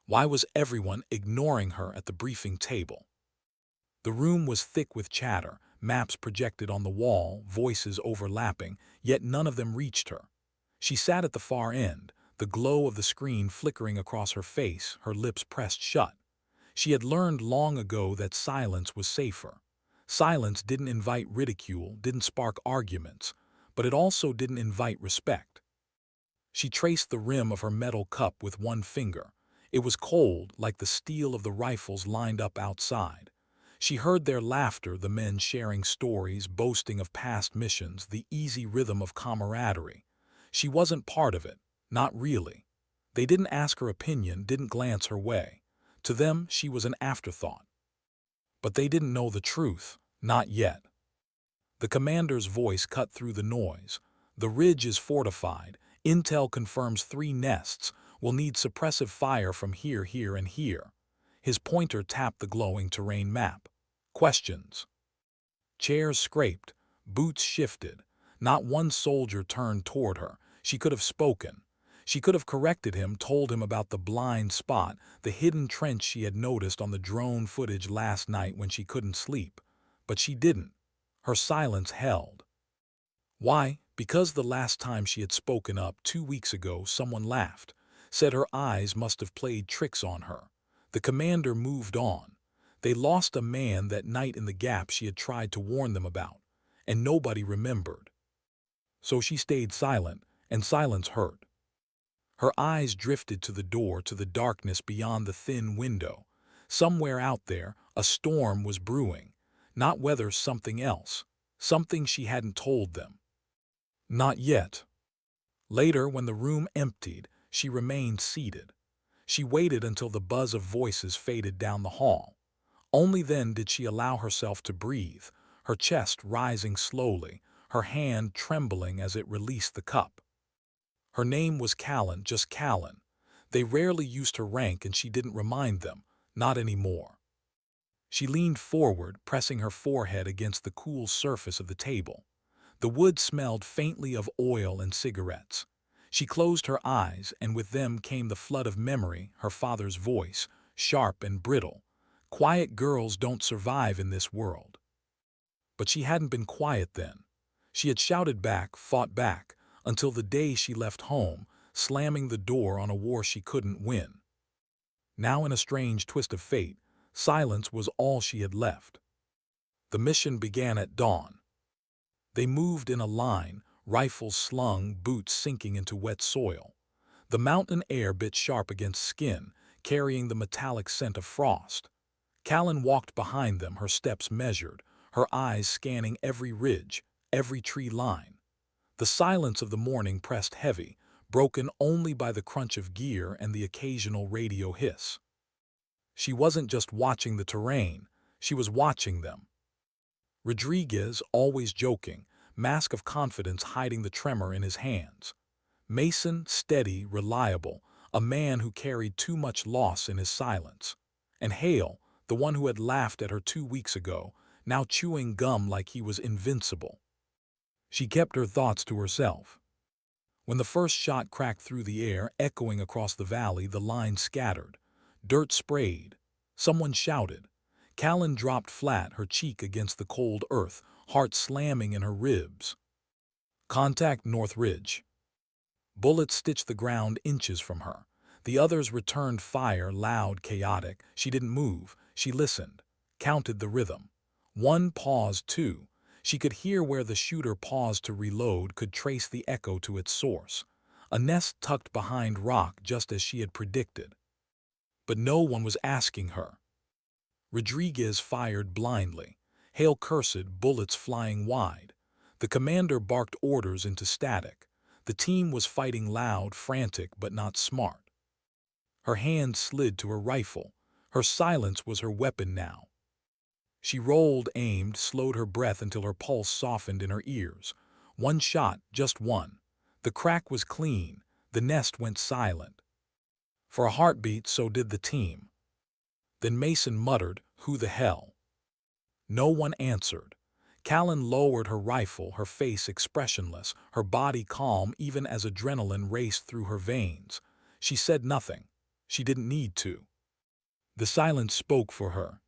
Why was everyone ignoring her at the briefing table? The room was thick with chatter, maps projected on the wall, voices overlapping, yet none of them reached her. She sat at the far end, the glow of the screen flickering across her face, her lips pressed shut. She had learned long ago that silence was safer. Silence didn't invite ridicule, didn't spark arguments, but it also didn't invite respect. She traced the rim of her metal cup with one finger. It was cold, like the steel of the rifles lined up outside. She heard their laughter, the men sharing stories, boasting of past missions, the easy rhythm of camaraderie. She wasn't part of it, not really. They didn't ask her opinion, didn't glance her way. To them, she was an afterthought. But they didn't know the truth, not yet. The commander's voice cut through the noise. The ridge is fortified. Intel confirms 3 nests. We'll need suppressive fire from here, here, and here. His pointer tapped the glowing terrain map. Questions. Chairs scraped. Boots shifted. Not one soldier turned toward her. She could have spoken. She could have corrected him, told him about the blind spot, the hidden trench she had noticed on the drone footage last night when she couldn't sleep. But she didn't. Her silence held. Why? Because the last time she had spoken up 2 weeks ago, someone laughed, said her eyes must have played tricks on her. The commander moved on. They lost a man that night in the gap she had tried to warn them about, and nobody remembered. So she stayed silent, and silence hurt. Her eyes drifted to the door, to the darkness beyond the thin window. Somewhere out there, a storm was brewing. Not weather, something else. Something she hadn't told them. Not yet. Later, when the room emptied, she remained seated. She waited until the buzz of voices faded down the hall. Only then did she allow herself to breathe, her chest rising slowly, her hand trembling as it released the cup. Her name was Callen, just Callen. They rarely used her rank and she didn't remind them, not anymore. She leaned forward, pressing her forehead against the cool surface of the table. The wood smelled faintly of oil and cigarettes. She closed her eyes, and with them came the flood of memory, her father's voice, sharp and brittle. Quiet girls don't survive in this world. But she hadn't been quiet then. She had shouted back, fought back, until the day she left home, slamming the door on a war she couldn't win. Now, in a strange twist of fate, silence was all she had left. The mission began at dawn. They moved in a line, rifles slung, boots sinking into wet soil. The mountain air bit sharp against skin, carrying the metallic scent of frost. Callen walked behind them, her steps measured, her eyes scanning every ridge, every tree line. The silence of the morning pressed heavy, broken only by the crunch of gear and the occasional radio hiss. She wasn't just watching the terrain, she was watching them. Rodriguez, always joking, mask of confidence hiding the tremor in his hands. Mason, steady, reliable, a man who carried too much loss in his silence. And Hale, the one who had laughed at her 2 weeks ago, now chewing gum like he was invincible. She kept her thoughts to herself. When the first shot cracked through the air, echoing across the valley, the line scattered. Dirt sprayed. Someone shouted. Callen dropped flat, her cheek against the cold earth, heart slamming in her ribs. Contact North Ridge. Bullets stitched the ground inches from her. The others returned fire, loud, chaotic. She didn't move. She listened, counted the rhythm. 1 paused, 2. She could hear where the shooter paused to reload, could trace the echo to its source. A nest tucked behind rock, just as she had predicted. But no one was asking her. Rodriguez fired blindly. Hale cursed, bullets flying wide. The commander barked orders into static. The team was fighting loud, frantic, but not smart. Her hand slid to her rifle. Her silence was her weapon now. She rolled, aimed, slowed her breath until her pulse softened in her ears. 1 shot, just 1. The crack was clean. The nest went silent. For a heartbeat, so did the team. Then Mason muttered, "Who the hell?" No one answered. Callen lowered her rifle, her face expressionless, her body calm even as adrenaline raced through her veins. She said nothing. She didn't need to. The silence spoke for her.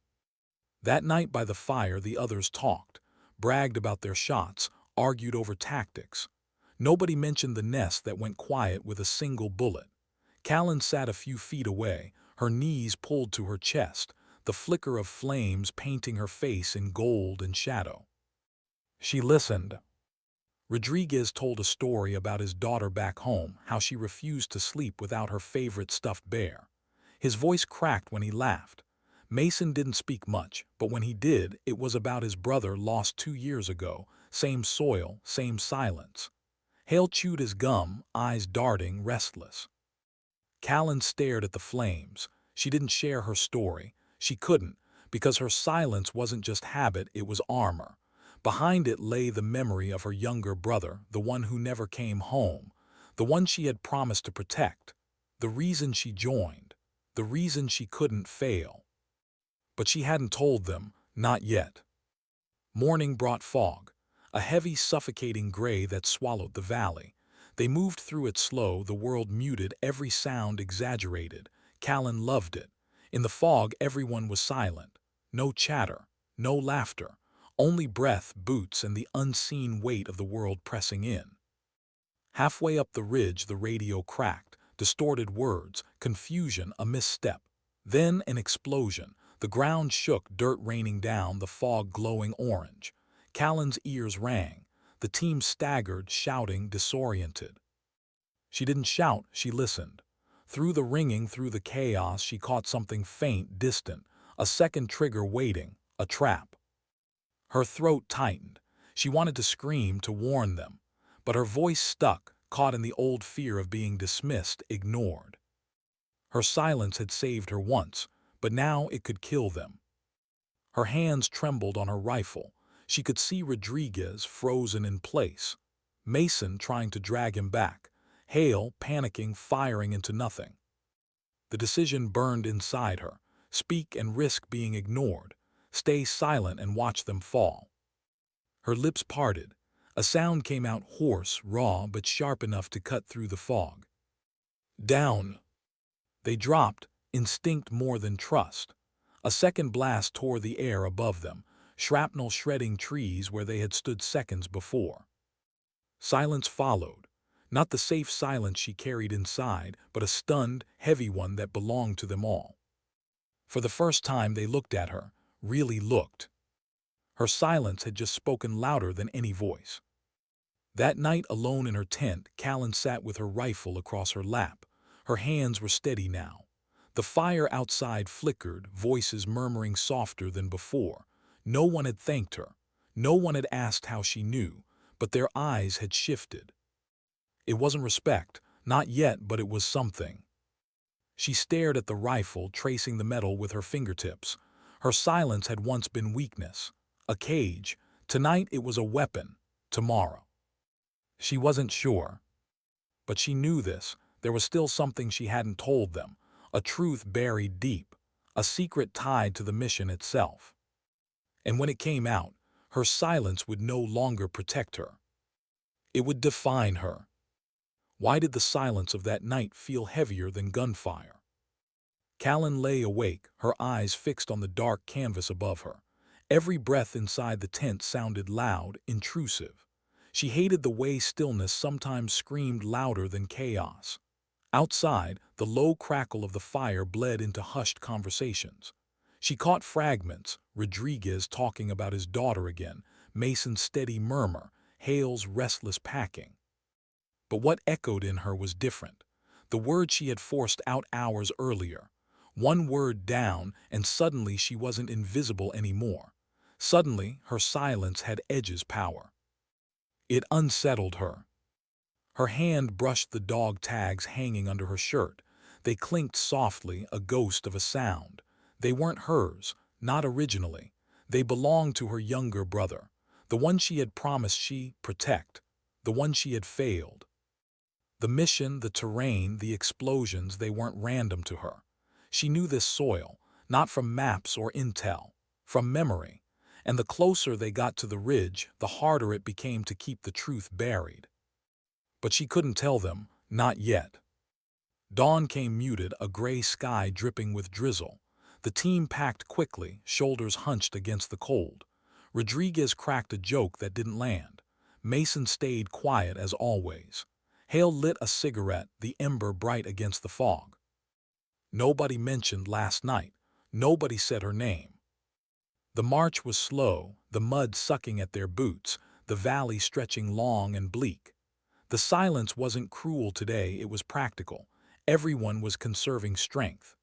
That night by the fire the others talked, bragged about their shots, argued over tactics. Nobody mentioned the nest that went quiet with a single bullet. Callen sat a few feet away, her knees pulled to her chest, the flicker of flames painting her face in gold and shadow. She listened. Rodriguez told a story about his daughter back home, how she refused to sleep without her favorite stuffed bear. His voice cracked when he laughed. Mason didn't speak much, but when he did, it was about his brother lost 2 years ago, same soil, same silence. Hale chewed his gum, eyes darting, restless. Callen stared at the flames. She didn't share her story. She couldn't, because her silence wasn't just habit, it was armor. Behind it lay the memory of her younger brother, the one who never came home, the one she had promised to protect, the reason she joined, the reason she couldn't fail. But she hadn't told them, not yet. Morning brought fog, a heavy, suffocating gray that swallowed the valley. They moved through it slow, the world muted, every sound exaggerated. Callen loved it. In the fog, everyone was silent. No chatter, no laughter, only breath, boots, and the unseen weight of the world pressing in. Halfway up the ridge, the radio cracked, distorted words, confusion, a misstep. Then an explosion. The ground shook, dirt raining down, the fog glowing orange. Callen's ears rang. The team staggered, shouting, disoriented. She didn't shout, she listened. Through the ringing, through the chaos, she caught something faint, distant, a second trigger waiting, a trap. Her throat tightened. She wanted to scream, to warn them, but her voice stuck, caught in the old fear of being dismissed, ignored. Her silence had saved her once, but now it could kill them. Her hands trembled on her rifle. She could see Rodriguez frozen in place, Mason trying to drag him back, Hale panicking, firing into nothing. The decision burned inside her: speak and risk being ignored, stay silent and watch them fall. Her lips parted. A sound came out, hoarse, raw, but sharp enough to cut through the fog. Down. They dropped, instinct more than trust. A second blast tore the air above them, shrapnel shredding trees where they had stood seconds before. Silence followed, not the safe silence she carried inside, but a stunned, heavy one that belonged to them all. For the first time they looked at her, really looked. Her silence had just spoken louder than any voice. That night, alone in her tent, Callen sat with her rifle across her lap. Her hands were steady now. The fire outside flickered, voices murmuring softer than before. No one had thanked her. No one had asked how she knew, but their eyes had shifted. It wasn't respect, not yet, but it was something. She stared at the rifle, tracing the metal with her fingertips. Her silence had once been weakness, a cage. Tonight it was a weapon. Tomorrow. She wasn't sure. But she knew this. There was still something she hadn't told them, a truth buried deep, a secret tied to the mission itself. And when it came out, her silence would no longer protect her. It would define her. Why did the silence of that night feel heavier than gunfire? Callen lay awake, her eyes fixed on the dark canvas above her. Every breath inside the tent sounded loud, intrusive. She hated the way stillness sometimes screamed louder than chaos. Outside, the low crackle of the fire bled into hushed conversations. She caught fragments: Rodriguez talking about his daughter again, Mason's steady murmur, Hale's restless packing. But what echoed in her was different. The word she had forced out hours earlier. One word down, and suddenly she wasn't invisible anymore. Suddenly, her silence had edges power. It unsettled her. Her hand brushed the dog tags hanging under her shirt. They clinked softly, a ghost of a sound. They weren't hers, not originally. They belonged to her younger brother, the one she had promised she'd protect, the one she had failed. The mission, the terrain, the explosions, they weren't random to her. She knew this soil, not from maps or intel, from memory. And the closer they got to the ridge, the harder it became to keep the truth buried. But she couldn't tell them, not yet. Dawn came muted, a gray sky dripping with drizzle. The team packed quickly, shoulders hunched against the cold. Rodriguez cracked a joke that didn't land. Mason stayed quiet as always. Hale lit a cigarette, the ember bright against the fog. Nobody mentioned last night. Nobody said her name. The march was slow, the mud sucking at their boots, the valley stretching long and bleak. The silence wasn't cruel today, it was practical. Everyone was conserving strength.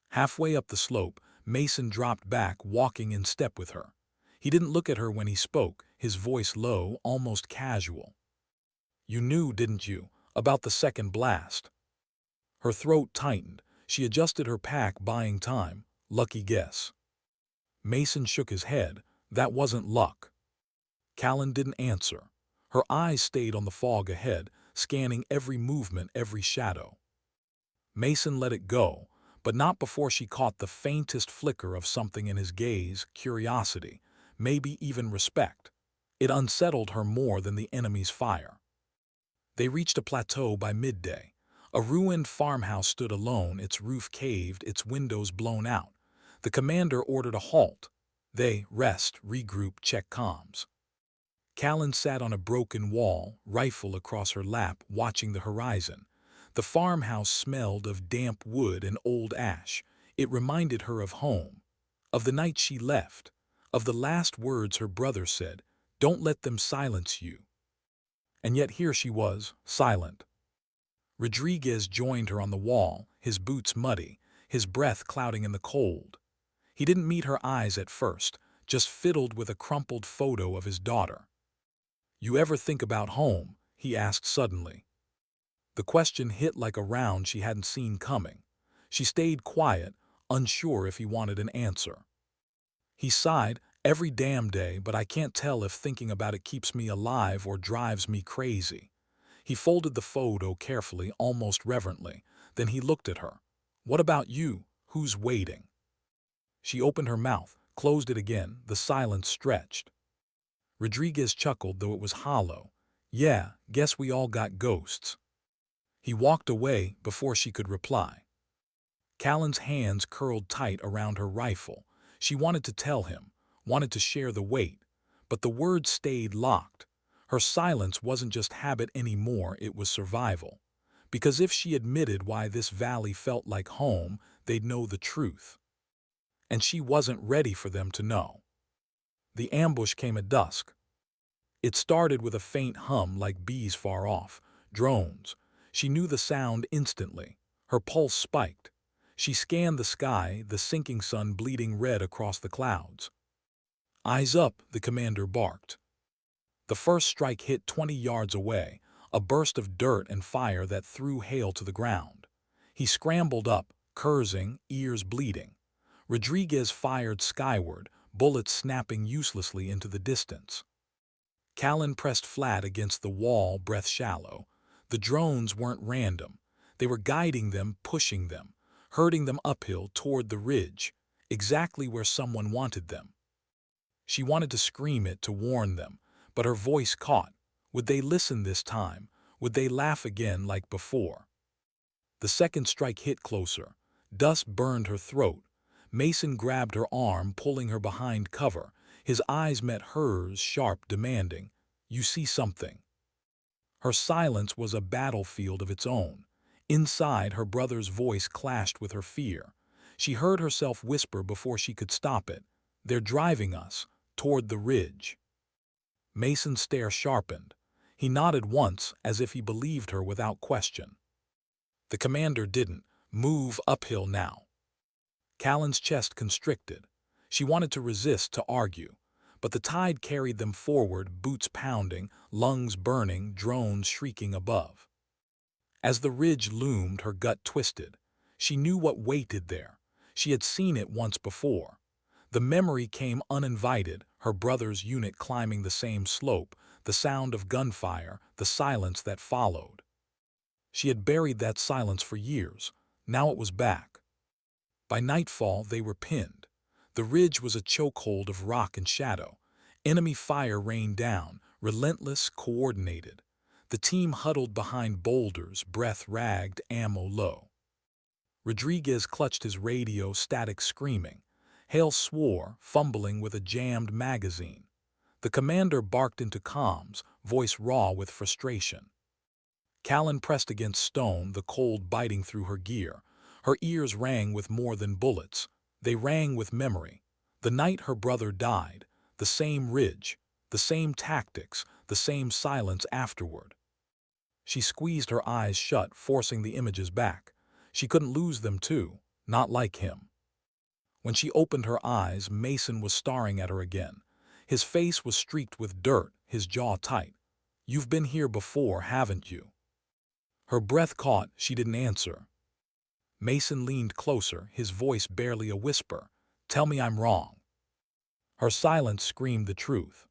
Halfway up the slope, Mason dropped back, walking in step with her. He didn't look at her when he spoke, his voice low, almost casual. "You knew, didn't you, about the second blast?" Her throat tightened. She adjusted her pack, buying time. Lucky guess. Mason shook his head. That wasn't luck. Callen didn't answer. Her eyes stayed on the fog ahead, scanning every movement, every shadow. Mason let it go, but not before she caught the faintest flicker of something in his gaze, curiosity, maybe even respect. It unsettled her more than the enemy's fire. They reached a plateau by midday. A ruined farmhouse stood alone, its roof caved, its windows blown out. The commander ordered a halt. They rest, regroup, check comms. Callen sat on a broken wall, rifle across her lap, watching the horizon. The farmhouse smelled of damp wood and old ash. It reminded her of home, of the night she left, of the last words her brother said, "Don't let them silence you." And yet here she was, silent. Rodriguez joined her on the wall, his boots muddy, his breath clouding in the cold. He didn't meet her eyes at first, just fiddled with a crumpled photo of his daughter. "You ever think about home?" he asked suddenly. The question hit like a round she hadn't seen coming. She stayed quiet, unsure if he wanted an answer. He sighed, "Every damn day, but I can't tell if thinking about it keeps me alive or drives me crazy." He folded the photo carefully, almost reverently. Then he looked at her. "What about you? Who's waiting?" She opened her mouth, closed it again, the silence stretched. Rodriguez chuckled, though it was hollow. "Yeah, guess we all got ghosts." He walked away before she could reply. Callen's hands curled tight around her rifle. She wanted to tell him, wanted to share the weight, but the words stayed locked. Her silence wasn't just habit anymore, it was survival. Because if she admitted why this valley felt like home, they'd know the truth. And she wasn't ready for them to know. The ambush came at dusk. It started with a faint hum like bees far off, drones. She knew the sound instantly. Her pulse spiked. She scanned the sky, the sinking sun bleeding red across the clouds. "Eyes up," the commander barked. The first strike hit 20 yards away, a burst of dirt and fire that threw Hale to the ground. He scrambled up, cursing, ears bleeding. Rodriguez fired skyward, bullets snapping uselessly into the distance. Callen pressed flat against the wall, breath shallow. The drones weren't random. They were guiding them, pushing them, herding them uphill toward the ridge, exactly where someone wanted them. She wanted to scream it, to warn them, but her voice caught. Would they listen this time? Would they laugh again like before? The second strike hit closer. Dust burned her throat. Mason grabbed her arm, pulling her behind cover. His eyes met hers, sharp, demanding. "You see something?" Her silence was a battlefield of its own. Inside, her brother's voice clashed with her fear. She heard herself whisper before she could stop it. "They're driving us toward the ridge." Mason's stare sharpened. He nodded once, as if he believed her without question. The commander didn't move uphill now. Callen's chest constricted. She wanted to resist, to argue, but the tide carried them forward, boots pounding, lungs burning, drones shrieking above. As the ridge loomed, her gut twisted. She knew what waited there. She had seen it once before. The memory came uninvited, her brother's unit climbing the same slope, the sound of gunfire, the silence that followed. She had buried that silence for years. Now it was back. By nightfall, they were pinned. The ridge was a chokehold of rock and shadow. Enemy fire rained down, relentless, coordinated. The team huddled behind boulders, breath ragged, ammo low. Rodriguez clutched his radio, static screaming. Hale swore, fumbling with a jammed magazine. The commander barked into comms, voice raw with frustration. Callen pressed against stone, the cold biting through her gear. Her ears rang with more than bullets. They rang with memory. The night her brother died, the same ridge, the same tactics, the same silence afterward. She squeezed her eyes shut, forcing the images back. She couldn't lose them too, not like him. When she opened her eyes, Mason was staring at her again. His face was streaked with dirt, his jaw tight. "You've been here before, haven't you?" Her breath caught, she didn't answer. Mason leaned closer, his voice barely a whisper. "Tell me I'm wrong." Her silence screamed the truth.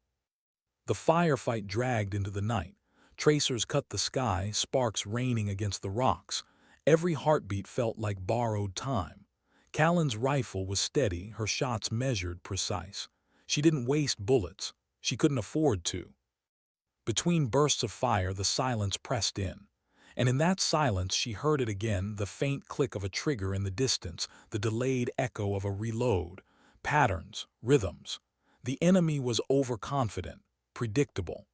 The firefight dragged into the night. Tracers cut the sky, sparks raining against the rocks. Every heartbeat felt like borrowed time. Callen's rifle was steady, her shots measured, precise. She didn't waste bullets. She couldn't afford to. Between bursts of fire, the silence pressed in. And in that silence, she heard it again, the faint click of a trigger in the distance, the delayed echo of a reload. Patterns, rhythms. The enemy was overconfident, predictable.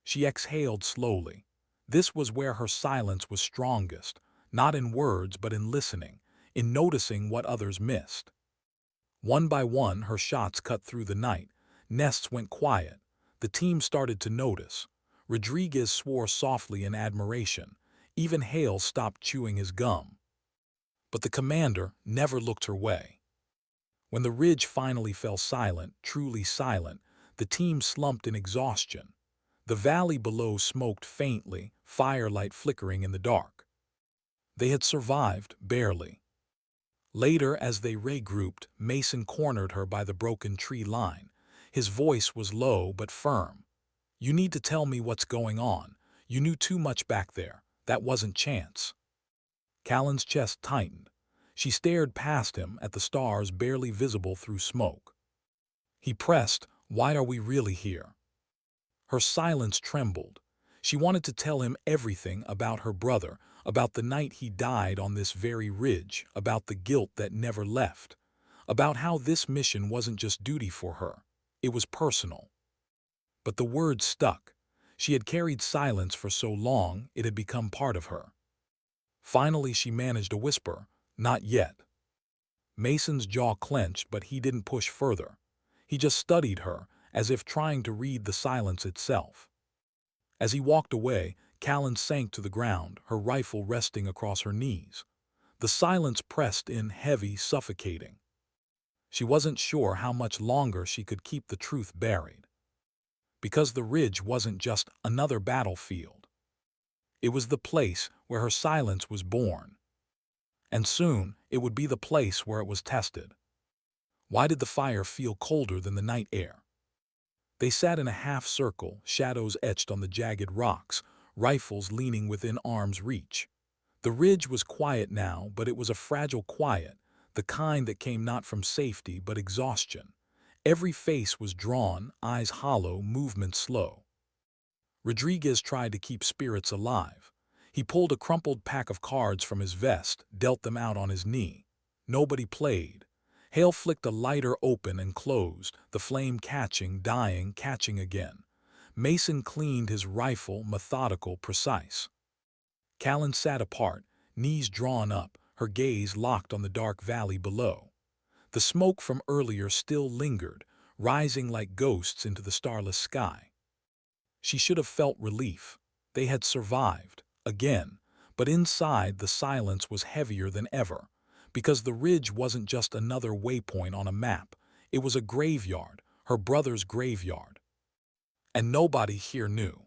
She exhaled slowly. This was where her silence was strongest, not in words but in listening, in noticing what others missed. One by one, her shots cut through the night. Nests went quiet. The team started to notice. Rodriguez swore softly in admiration. Even Hale stopped chewing his gum. But the commander never looked her way. When the ridge finally fell silent, truly silent, the team slumped in exhaustion. The valley below smoked faintly, firelight flickering in the dark. They had survived, barely. Later, as they regrouped, Mason cornered her by the broken tree line. His voice was low but firm. "You need to tell me what's going on. You knew too much back there. That wasn't chance." Callen's chest tightened. She stared past him at the stars barely visible through smoke. He pressed, "Why are we really here?" Her silence trembled. She wanted to tell him everything about her brother, about the night he died on this very ridge, about the guilt that never left, about how this mission wasn't just duty for her. It was personal. But the words stuck. She had carried silence for so long, it had become part of her. Finally, she managed a whisper, "Not yet." Mason's jaw clenched, but he didn't push further. He just studied her, as if trying to read the silence itself. As he walked away, Callen sank to the ground, her rifle resting across her knees. The silence pressed in, heavy, suffocating. She wasn't sure how much longer she could keep the truth buried. Because the ridge wasn't just another battlefield. It was the place where her silence was born. And soon, it would be the place where it was tested. Why did the fire feel colder than the night air? They sat in a half-circle, shadows etched on the jagged rocks, rifles leaning within arm's reach. The ridge was quiet now, but it was a fragile quiet, the kind that came not from safety but exhaustion. Every face was drawn, eyes hollow, movement slow. Rodriguez tried to keep spirits alive. He pulled a crumpled pack of cards from his vest, dealt them out on his knee. Nobody played. Hale flicked a lighter open and closed, the flame catching, dying, catching again. Mason cleaned his rifle, methodical, precise. Callen sat apart, knees drawn up, her gaze locked on the dark valley below. The smoke from earlier still lingered, rising like ghosts into the starless sky. She should have felt relief. They had survived, again, but inside the silence was heavier than ever. Because the ridge wasn't just another waypoint on a map. It was a graveyard, her brother's graveyard. And nobody here knew.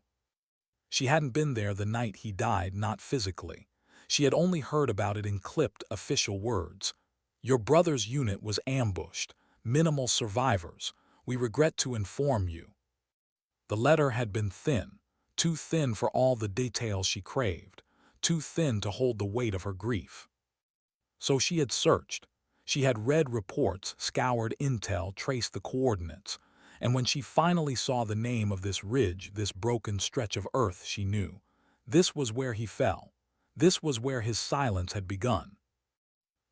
She hadn't been there the night he died, not physically. She had only heard about it in clipped official words. "Your brother's unit was ambushed. Minimal survivors. We regret to inform you." The letter had been thin, too thin for all the details she craved, too thin to hold the weight of her grief. So she had searched. She had read reports, scoured intel, traced the coordinates. And when she finally saw the name of this ridge, this broken stretch of earth, she knew. This was where he fell. This was where his silence had begun.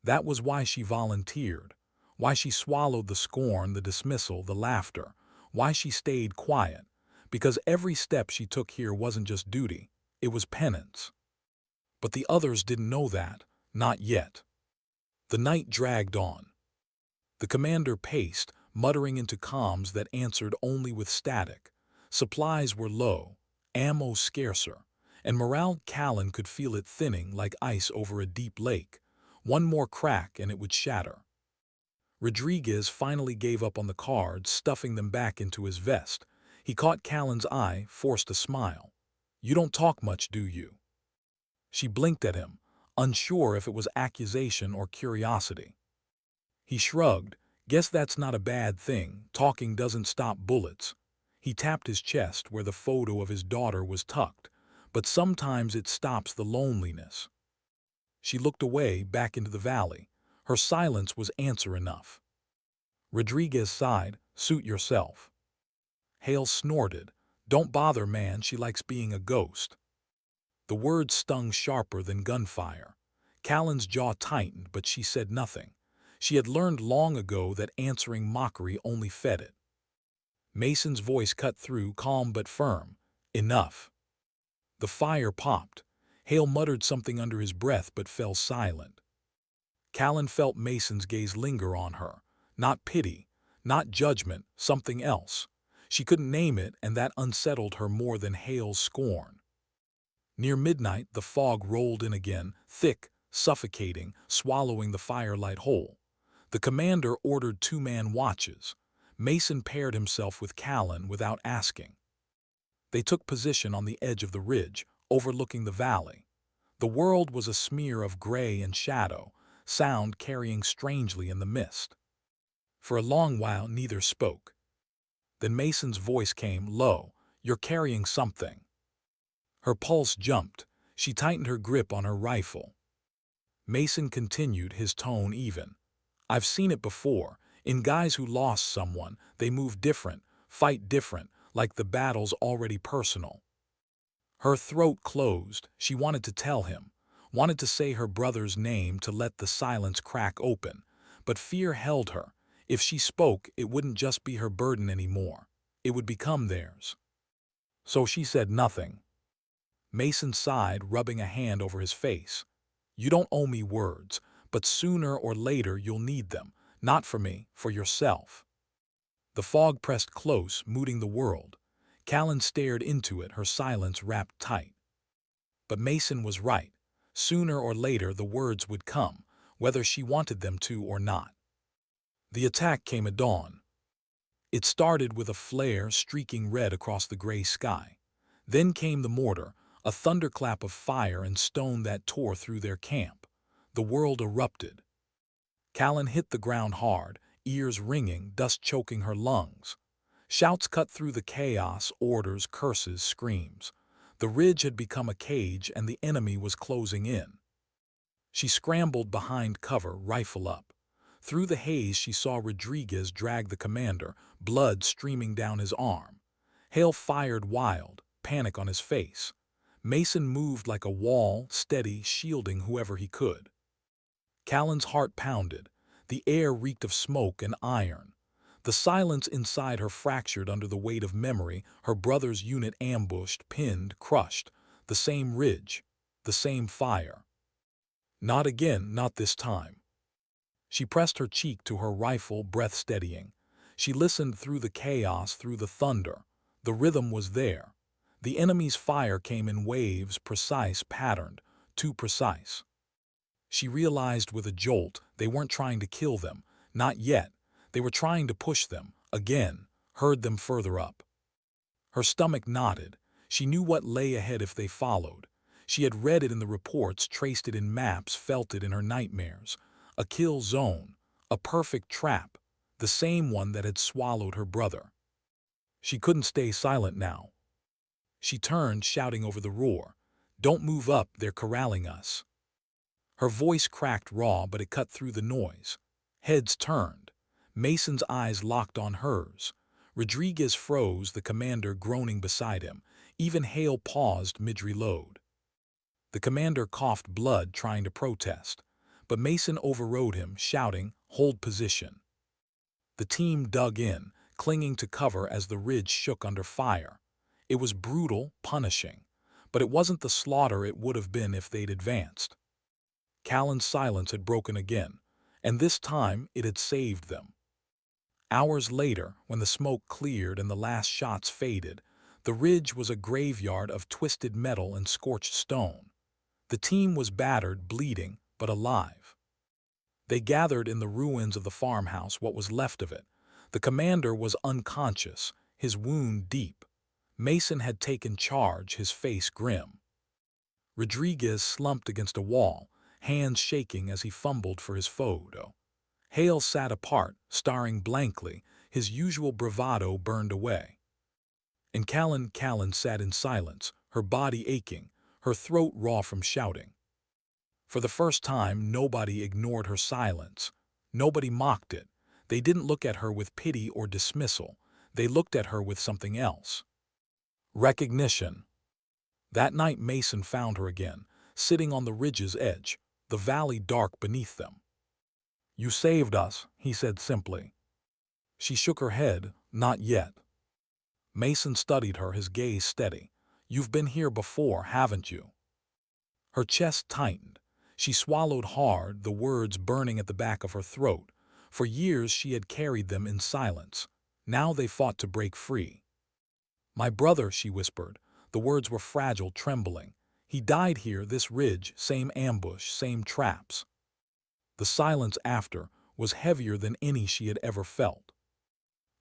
That was why she volunteered, why she swallowed the scorn, the dismissal, the laughter, why she stayed quiet, because every step she took here wasn't just duty, it was penance. But the others didn't know that, not yet. The night dragged on. The commander paced, muttering into comms that answered only with static. Supplies were low, ammo scarcer, and morale Callen could feel it thinning like ice over a deep lake. One more crack and it would shatter. Rodriguez finally gave up on the cards, stuffing them back into his vest. He caught Callen's eye, forced a smile. "You don't talk much, do you?" She blinked at him, unsure if it was accusation or curiosity. He shrugged. "Guess that's not a bad thing. Talking doesn't stop bullets." He tapped his chest where the photo of his daughter was tucked. "But sometimes it stops the loneliness." She looked away, back into the valley. Her silence was answer enough. Rodriguez sighed. "Suit yourself." Hale snorted. "Don't bother, man. She likes being a ghost." The words stung sharper than gunfire. Callen's jaw tightened, but she said nothing. She had learned long ago that answering mockery only fed it. Mason's voice cut through, calm but firm. "Enough." The fire popped. Hale muttered something under his breath but fell silent. Callen felt Mason's gaze linger on her. Not pity, not judgment, something else. She couldn't name it, and that unsettled her more than Hale's scorn. Near midnight, the fog rolled in again, thick, suffocating, swallowing the firelight whole. The commander ordered two-man watches. Mason paired himself with Callen without asking. They took position on the edge of the ridge, overlooking the valley. The world was a smear of gray and shadow, sound carrying strangely in the mist. For a long while neither spoke. Then Mason's voice came, low. "You're carrying something." Her pulse jumped. She tightened her grip on her rifle. Mason continued, his tone even. "I've seen it before. In guys who lost someone, they move different, fight different, like the battle's already personal." Her throat closed. She wanted to tell him, wanted to say her brother's name, to let the silence crack open. But fear held her. If she spoke, it wouldn't just be her burden anymore. It would become theirs. So she said nothing. Mason sighed, rubbing a hand over his face. "You don't owe me words, but sooner or later you'll need them. Not for me, for yourself." The fog pressed close, mooting the world. Callen stared into it, her silence wrapped tight. But Mason was right. Sooner or later the words would come, whether she wanted them to or not. The attack came at dawn. It started with a flare streaking red across the gray sky. Then came the mortar, a thunderclap of fire and stone that tore through their camp. The world erupted. Callen hit the ground hard, ears ringing, dust choking her lungs. Shouts cut through the chaos, orders, curses, screams. The ridge had become a cage and the enemy was closing in. She scrambled behind cover, rifle up. Through the haze she saw Rodriguez drag the commander, blood streaming down his arm. Hale fired wild, panic on his face. Mason moved like a wall, steady, shielding whoever he could. Callen's heart pounded. The air reeked of smoke and iron. The silence inside her fractured under the weight of memory, her brother's unit ambushed, pinned, crushed. The same ridge, the same fire. Not again, not this time. She pressed her cheek to her rifle, breath steadying. She listened through the chaos, through the thunder. The rhythm was there. The enemy's fire came in waves, precise, patterned, too precise. She realized with a jolt they weren't trying to kill them, not yet. They were trying to push them, again, herd them further up. Her stomach knotted. She knew what lay ahead if they followed. She had read it in the reports, traced it in maps, felt it in her nightmares. A kill zone, a perfect trap, the same one that had swallowed her brother. She couldn't stay silent now. She turned, shouting over the roar. "Don't move up, they're corralling us." Her voice cracked raw, but it cut through the noise. Heads turned. Mason's eyes locked on hers. Rodriguez froze, the commander groaning beside him. Even Hale paused mid-reload. The commander coughed blood, trying to protest, but Mason overrode him, shouting, "Hold position." The team dug in, clinging to cover as the ridge shook under fire. It was brutal, punishing, but it wasn't the slaughter it would have been if they'd advanced. Callen's silence had broken again, and this time it had saved them. Hours later, when the smoke cleared and the last shots faded, the ridge was a graveyard of twisted metal and scorched stone. The team was battered, bleeding, but alive. They gathered in the ruins of the farmhouse, what was left of it. The commander was unconscious, his wound deep. Mason had taken charge, his face grim. Rodriguez slumped against a wall, hands shaking as he fumbled for his photo. Hale sat apart, staring blankly, his usual bravado burned away. And Callen sat in silence, her body aching, her throat raw from shouting. For the first time, nobody ignored her silence. Nobody mocked it. They didn't look at her with pity or dismissal. They looked at her with something else. Recognition. That night Mason found her again, sitting on the ridge's edge, the valley dark beneath them. "You saved us," he said simply. She shook her head, "Not yet." Mason studied her, his gaze steady. "You've been here before, haven't you?" Her chest tightened. She swallowed hard, the words burning at the back of her throat. For years she had carried them in silence. Now they fought to break free. "My brother," she whispered. The words were fragile, trembling. "He died here, this ridge, same ambush, same traps." The silence after was heavier than any she had ever felt.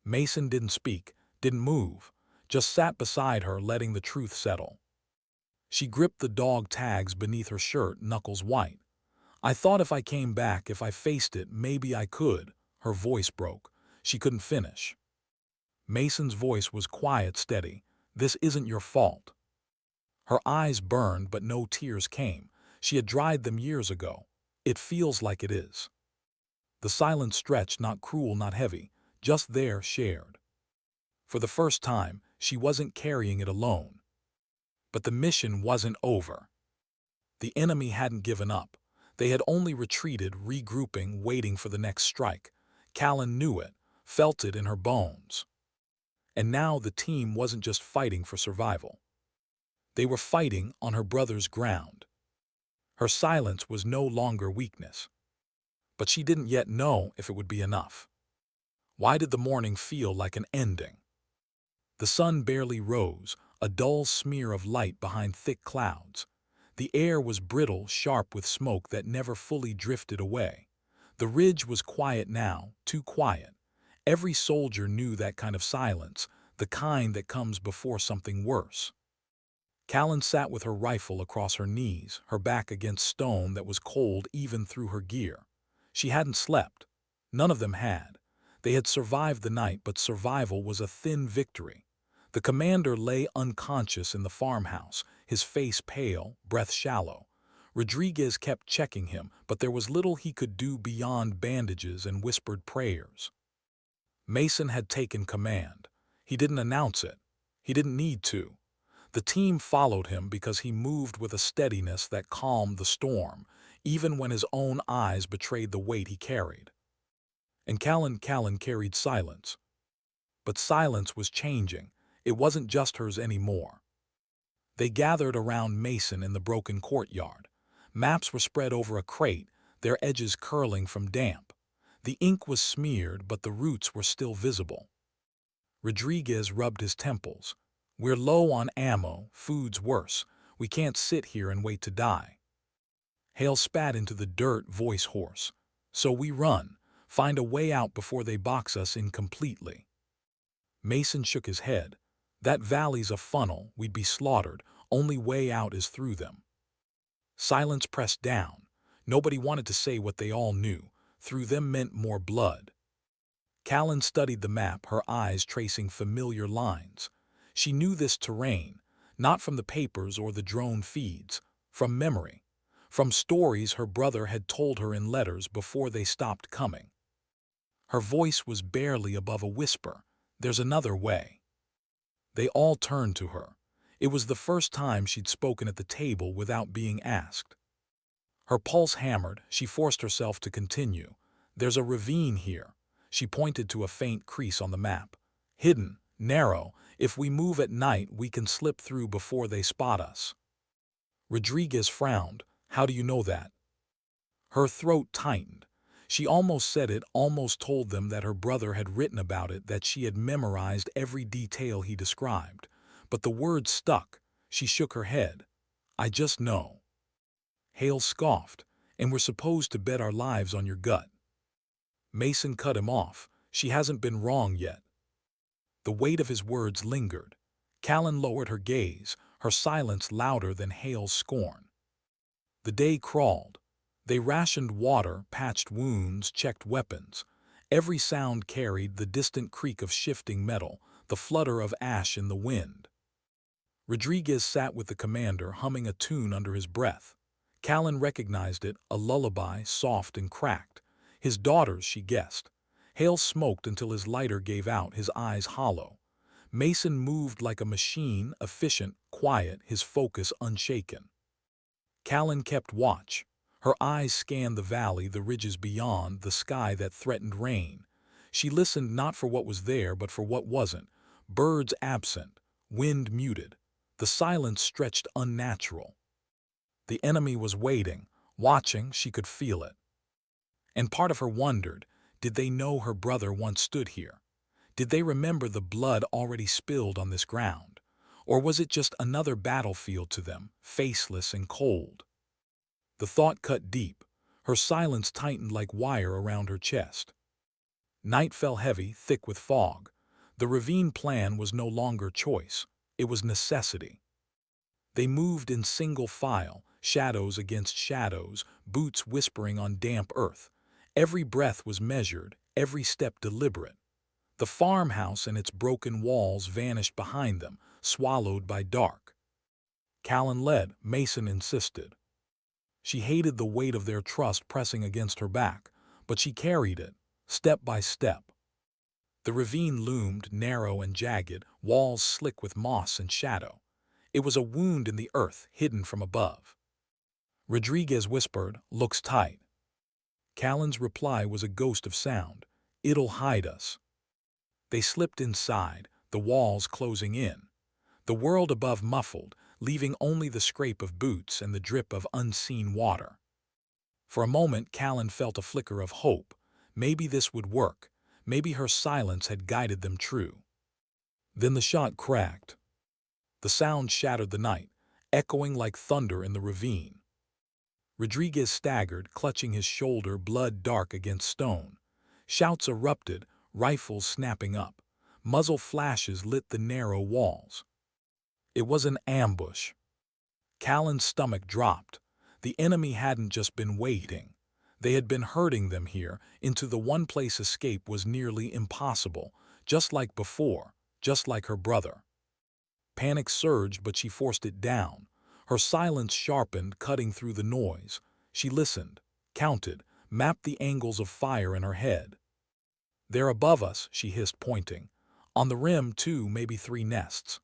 Mason didn't speak, didn't move, just sat beside her, letting the truth settle. She gripped the dog tags beneath her shirt, knuckles white. "I thought if I came back, if I faced it, maybe I could." Her voice broke. She couldn't finish. Mason's voice was quiet, steady. "This isn't your fault." Her eyes burned, but no tears came. She had dried them years ago. "It feels like it is." The silence stretched, not cruel, not heavy, just there, shared. For the first time, she wasn't carrying it alone. But the mission wasn't over. The enemy hadn't given up. They had only retreated, regrouping, waiting for the next strike. Callen knew it, felt it in her bones. And now the team wasn't just fighting for survival. They were fighting on her brother's ground. Her silence was no longer weakness. But she didn't yet know if it would be enough. Why did the morning feel like an ending? The sun barely rose, a dull smear of light behind thick clouds. The air was brittle, sharp with smoke that never fully drifted away. The ridge was quiet now, too quiet. Every soldier knew that kind of silence, the kind that comes before something worse. Callen sat with her rifle across her knees, her back against stone that was cold even through her gear. She hadn't slept. None of them had. They had survived the night, but survival was a thin victory. The commander lay unconscious in the farmhouse, his face pale, breath shallow. Rodriguez kept checking him, but there was little he could do beyond bandages and whispered prayers. Mason had taken command. He didn't announce it. He didn't need to. The team followed him because he moved with a steadiness that calmed the storm, even when his own eyes betrayed the weight he carried. And Callen carried silence. But silence was changing. It wasn't just hers anymore. They gathered around Mason in the broken courtyard. Maps were spread over a crate, their edges curling from damp. The ink was smeared, but the roots were still visible. Rodriguez rubbed his temples. "We're low on ammo, food's worse. We can't sit here and wait to die." Hale spat into the dirt, voice hoarse. "So we run, find a way out before they box us in completely." Mason shook his head. "That valley's a funnel, we'd be slaughtered. Only way out is through them." Silence pressed down. Nobody wanted to say what they all knew. Through them meant more blood. Callen studied the map, her eyes tracing familiar lines. She knew this terrain, not from the papers or the drone feeds, from memory, from stories her brother had told her in letters before they stopped coming. Her voice was barely above a whisper. There's another way. They all turned to her. It was the first time she'd spoken at the table without being asked. Her pulse hammered, she forced herself to continue. There's a ravine here. She pointed to a faint crease on the map. Hidden, narrow, if we move at night we can slip through before they spot us. Rodriguez frowned. How do you know that? Her throat tightened. She almost said it, almost told them that her brother had written about it, that she had memorized every detail he described. But the words stuck. She shook her head. I just know. Hale scoffed. And we're supposed to bet our lives on your gut. Mason cut him off. She hasn't been wrong yet. The weight of his words lingered. Callen lowered her gaze, her silence louder than Hale's scorn. The day crawled. They rationed water, patched wounds, checked weapons. Every sound carried the distant creak of shifting metal, the flutter of ash in the wind. Rodriguez sat with the commander, humming a tune under his breath. Callen recognized it, a lullaby, soft and cracked. His daughter's, she guessed. Hale smoked until his lighter gave out, his eyes hollow. Mason moved like a machine, efficient, quiet, his focus unshaken. Callen kept watch. Her eyes scanned the valley, the ridges beyond, the sky that threatened rain. She listened not for what was there, but for what wasn't. Birds absent, wind muted. The silence stretched unnatural. The enemy was waiting, watching, she could feel it. And part of her wondered, did they know her brother once stood here? Did they remember the blood already spilled on this ground? Or was it just another battlefield to them, faceless and cold? The thought cut deep. Her silence tightened like wire around her chest. Night fell heavy, thick with fog. The ravine plan was no longer choice. It was necessity. They moved in single file, shadows against shadows, boots whispering on damp earth. Every breath was measured, every step deliberate. The farmhouse and its broken walls vanished behind them, swallowed by dark. Callen led, Mason insisted. She hated the weight of their trust pressing against her back, but she carried it, step by step. The ravine loomed, narrow and jagged, walls slick with moss and shadow. It was a wound in the earth, hidden from above. Rodriguez whispered, "Looks tight." Callen's reply was a ghost of sound. "It'll hide us." They slipped inside, the walls closing in. The world above muffled, leaving only the scrape of boots and the drip of unseen water. For a moment, Callen felt a flicker of hope. Maybe this would work. Maybe her silence had guided them true. Then the shot cracked. The sound shattered the night, echoing like thunder in the ravine. Rodriguez staggered, clutching his shoulder, blood dark against stone. Shouts erupted, rifles snapping up. Muzzle flashes lit the narrow walls. It was an ambush. Callen's stomach dropped. The enemy hadn't just been waiting. They had been herding them here, into the one place escape was nearly impossible, just like before, just like her brother. Panic surged, but she forced it down. Her silence sharpened, cutting through the noise. She listened, counted, mapped the angles of fire in her head. "They're above us," she hissed, pointing. "On the rim, 2, maybe 3 nests."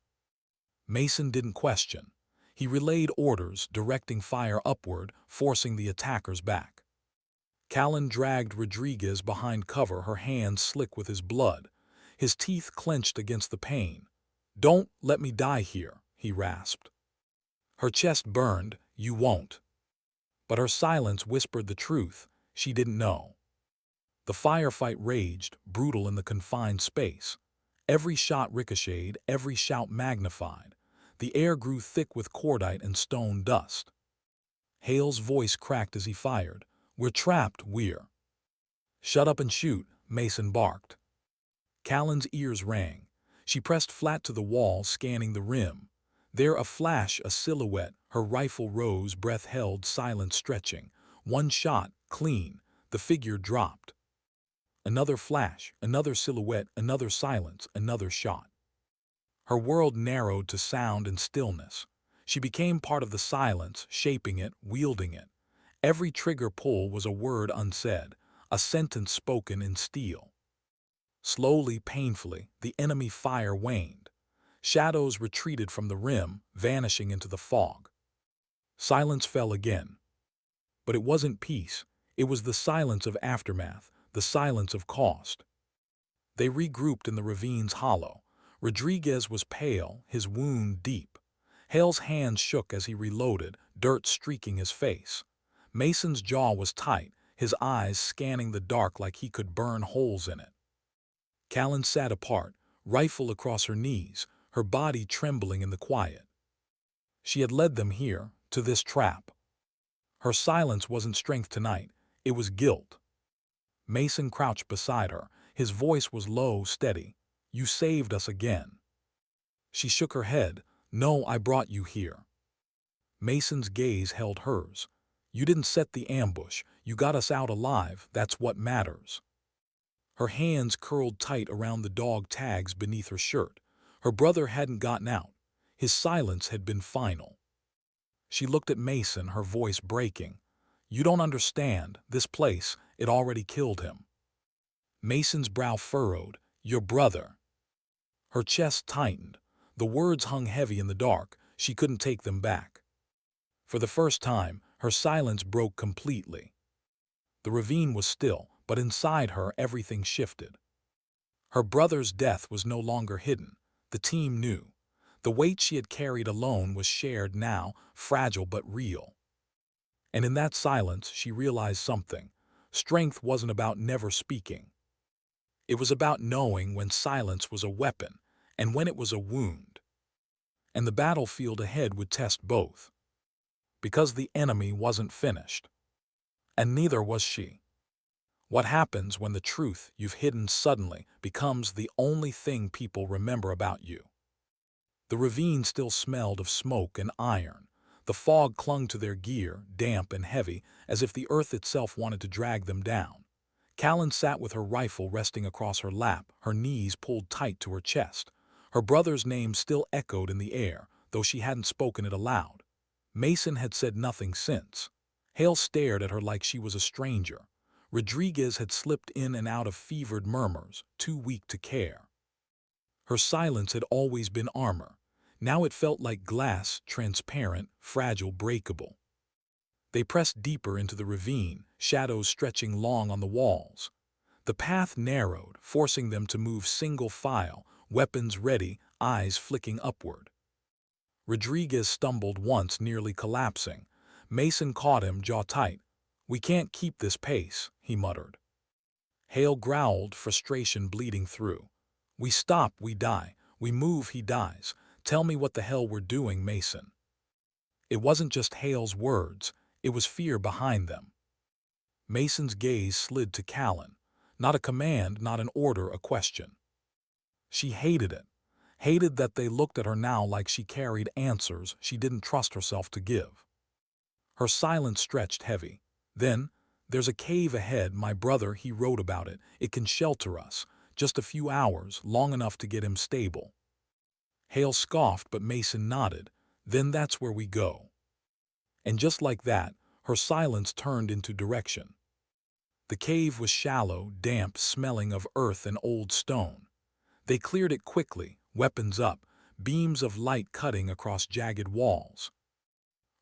Mason didn't question. He relayed orders, directing fire upward, forcing the attackers back. Callen dragged Rodriguez behind cover, her hands slick with his blood. His teeth clenched against the pain. "Don't let me die here," he rasped. Her chest burned. "You won't." But her silence whispered the truth. She didn't know. The firefight raged, brutal in the confined space. Every shot ricocheted, every shout magnified. The air grew thick with cordite and stone dust. Hale's voice cracked as he fired. "We're trapped, we're." "Shut up and shoot," Mason barked. Callen's ears rang. She pressed flat to the wall, scanning the rim. There a flash, a silhouette, her rifle rose, breath held, silence stretching. One shot, clean, the figure dropped. Another flash, another silhouette, another silence, another shot. Her world narrowed to sound and stillness. She became part of the silence, shaping it, wielding it. Every trigger pull was a word unsaid, a sentence spoken in steel. Slowly, painfully, the enemy fire waned. Shadows retreated from the rim, vanishing into the fog. Silence fell again. But it wasn't peace. It was the silence of aftermath, the silence of cost. They regrouped in the ravine's hollow. Rodriguez was pale, his wound deep. Hale's hands shook as he reloaded, dirt streaking his face. Mason's jaw was tight, his eyes scanning the dark like he could burn holes in it. Callen sat apart, rifle across her knees, her body trembling in the quiet. She had led them here, to this trap. Her silence wasn't strength tonight, it was guilt. Mason crouched beside her. His voice was low, steady. "You saved us again." She shook her head. "No, I brought you here." Mason's gaze held hers. "You didn't set the ambush. You got us out alive. That's what matters." Her hands curled tight around the dog tags beneath her shirt. Her brother hadn't gotten out. His silence had been final. She looked at Mason, her voice breaking. "You don't understand. This place, it already killed him." Mason's brow furrowed. "Your brother." Her chest tightened. The words hung heavy in the dark. She couldn't take them back. For the first time, her silence broke completely. The ravine was still, but inside her everything shifted. Her brother's death was no longer hidden. The team knew. The weight she had carried alone was shared now, fragile but real. And in that silence, she realized something. Strength wasn't about never speaking. It was about knowing when silence was a weapon and when it was a wound. And the battlefield ahead would test both. Because the enemy wasn't finished. And neither was she. What happens when the truth you've hidden suddenly becomes the only thing people remember about you? The ravine still smelled of smoke and iron. The fog clung to their gear, damp and heavy, as if the earth itself wanted to drag them down. Callen sat with her rifle resting across her lap, her knees pulled tight to her chest. Her brother's name still echoed in the air, though she hadn't spoken it aloud. Mason had said nothing since. Hale stared at her like she was a stranger. Rodriguez had slipped in and out of fevered murmurs, too weak to care. Her silence had always been armor. Now it felt like glass, transparent, fragile, breakable. They pressed deeper into the ravine, shadows stretching long on the walls. The path narrowed, forcing them to move single file, weapons ready, eyes flicking upward. Rodriguez stumbled once, nearly collapsing. Mason caught him, jaw tight. "We can't keep this pace," he muttered. Hale growled, frustration bleeding through. "We stop, we die. We move, he dies. Tell me what the hell we're doing, Mason." It wasn't just Hale's words, it was fear behind them. Mason's gaze slid to Callen. Not a command, not an order, a question. She hated it. Hated that they looked at her now like she carried answers she didn't trust herself to give. Her silence stretched heavy. Then, "There's a cave ahead, my brother, he wrote about it. It can shelter us. Just a few hours, long enough to get him stable." Hale scoffed, but Mason nodded. "Then that's where we go." And just like that, her silence turned into direction. The cave was shallow, damp, smelling of earth and old stone. They cleared it quickly, weapons up, beams of light cutting across jagged walls.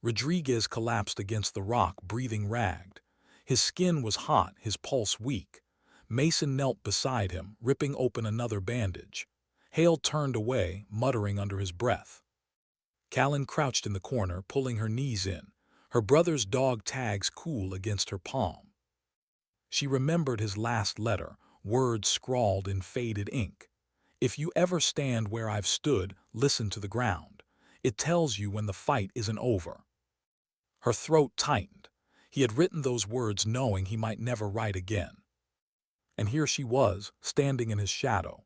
Rodriguez collapsed against the rock, breathing ragged. His skin was hot, his pulse weak. Mason knelt beside him, ripping open another bandage. Hale turned away, muttering under his breath. Callen crouched in the corner, pulling her knees in, her brother's dog tags cool against her palm. She remembered his last letter, words scrawled in faded ink. "If you ever stand where I've stood, listen to the ground. It tells you when the fight isn't over." Her throat tightened. He had written those words knowing he might never write again. And here she was, standing in his shadow.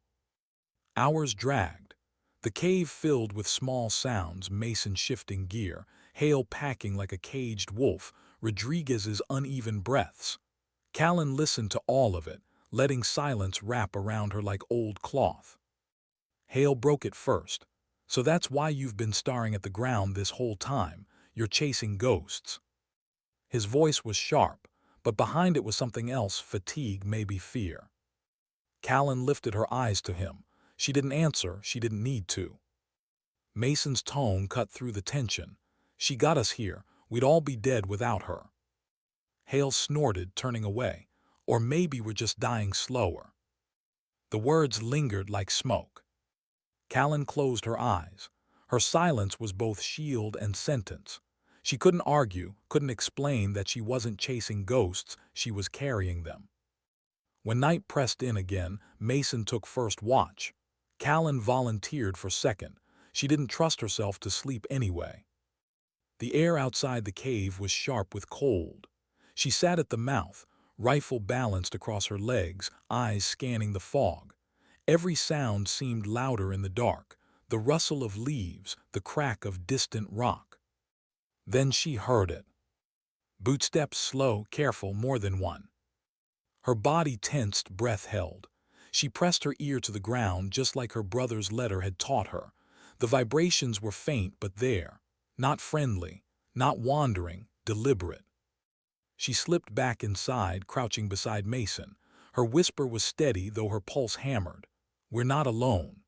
Hours dragged. The cave filled with small sounds, Mason shifting gear, Hale packing like a caged wolf, Rodriguez's uneven breaths. Callen listened to all of it, letting silence wrap around her like old cloth. Hale broke it first. "So that's why you've been staring at the ground this whole time. You're chasing ghosts." His voice was sharp, but behind it was something else, fatigue, maybe fear. Callen lifted her eyes to him. She didn't answer, she didn't need to. Mason's tone cut through the tension. She got us here, we'd all be dead without her. Hale snorted, turning away. Or maybe we're just dying slower. The words lingered like smoke. Callen closed her eyes. Her silence was both shield and sentence. She couldn't argue, couldn't explain that she wasn't chasing ghosts, she was carrying them. When night pressed in again, Mason took first watch. Callen volunteered for second. She didn't trust herself to sleep anyway. The air outside the cave was sharp with cold. She sat at the mouth, rifle balanced across her legs, eyes scanning the fog. Every sound seemed louder in the dark, the rustle of leaves, the crack of distant rock. Then she heard it. Bootsteps, slow, careful, more than one. Her body tensed, breath held. She pressed her ear to the ground just like her brother's letter had taught her. The vibrations were faint but there, not friendly, not wandering, deliberate. She slipped back inside, crouching beside Mason. Her whisper was steady, though her pulse hammered. "We're not alone."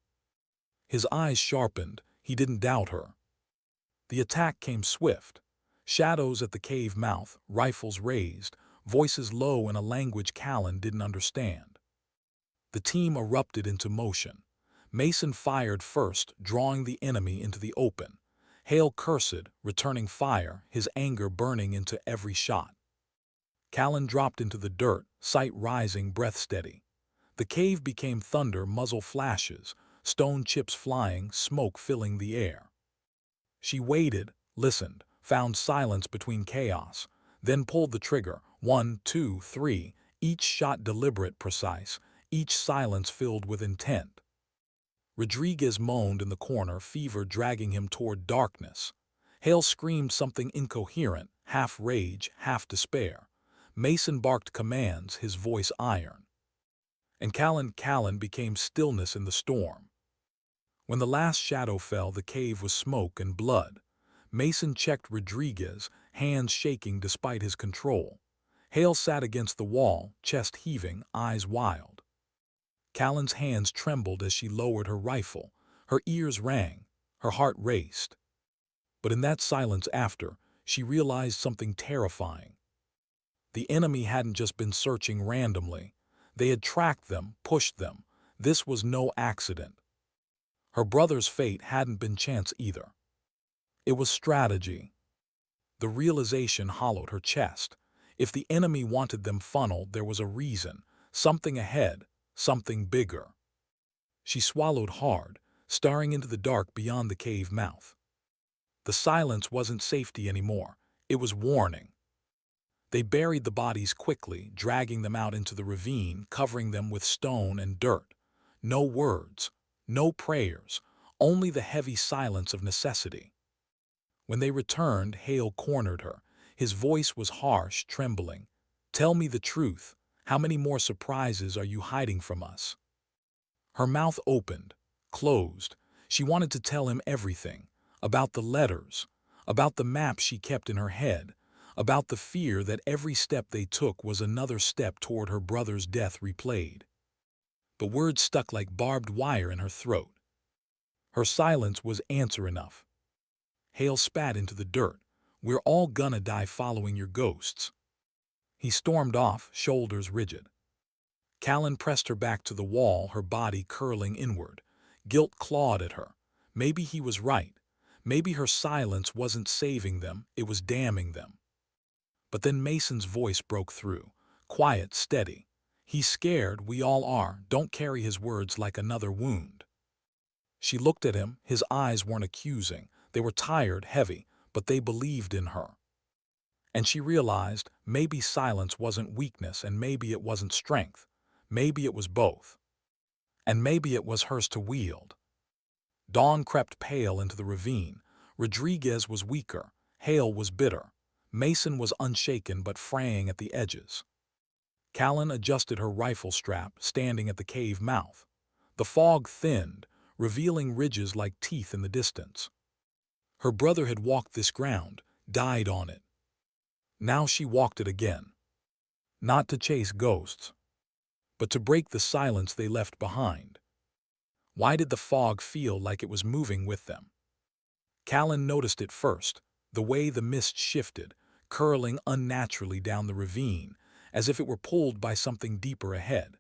His eyes sharpened. He didn't doubt her. The attack came swift. Shadows at the cave mouth, rifles raised, voices low in a language Callen didn't understand. The team erupted into motion. Mason fired first, drawing the enemy into the open. Hale cursed, returning fire, his anger burning into every shot. Callen dropped into the dirt, sight rising, breath steady. The cave became thunder, muzzle flashes, stone chips flying, smoke filling the air. She waited, listened, found silence between chaos, then pulled the trigger. 1, 2, 3, each shot deliberate, precise, each silence filled with intent. Rodriguez moaned in the corner, fever dragging him toward darkness. Hale screamed something incoherent, half rage, half despair. Mason barked commands, his voice iron. And Callen became stillness in the storm. When the last shadow fell, the cave was smoke and blood. Mason checked Rodriguez, hands shaking despite his control. Hale sat against the wall, chest heaving, eyes wild. Callen's hands trembled as she lowered her rifle. Her ears rang, her heart raced. But in that silence after, she realized something terrifying. The enemy hadn't just been searching randomly. They had tracked them, pushed them. This was no accident. Her brother's fate hadn't been chance either. It was strategy. The realization hollowed her chest. If the enemy wanted them funneled, there was a reason, something ahead, something bigger. She swallowed hard, staring into the dark beyond the cave mouth. The silence wasn't safety anymore. It was warning. They buried the bodies quickly, dragging them out into the ravine, covering them with stone and dirt. No words, no prayers, only the heavy silence of necessity. When they returned, Hale cornered her. His voice was harsh, trembling. "Tell me the truth. How many more surprises are you hiding from us?" Her mouth opened, closed. She wanted to tell him everything. About the letters, about the map she kept in her head, about the fear that every step they took was another step toward her brother's death replayed. But words stuck like barbed wire in her throat. Her silence was answer enough. Hale spat into the dirt. "We're all gonna die following your ghosts." He stormed off, shoulders rigid. Callen pressed her back to the wall, her body curling inward. Guilt clawed at her. Maybe he was right. Maybe her silence wasn't saving them, it was damning them. But then Mason's voice broke through. Quiet, steady. "He's scared, we all are. Don't carry his words like another wound." She looked at him. His eyes weren't accusing. They were tired, heavy, but they believed in her. And she realized maybe silence wasn't weakness and maybe it wasn't strength. Maybe it was both. And maybe it was hers to wield. Dawn crept pale into the ravine. Rodriguez was weaker. Hale was bitter. Mason was unshaken but fraying at the edges. Callen adjusted her rifle strap, standing at the cave mouth. The fog thinned, revealing ridges like teeth in the distance. Her brother had walked this ground, died on it. Now she walked it again. Not to chase ghosts, but to break the silence they left behind. Why did the fog feel like it was moving with them? Callen noticed it first, the way the mist shifted, curling unnaturally down the ravine, as if it were pulled by something deeper ahead.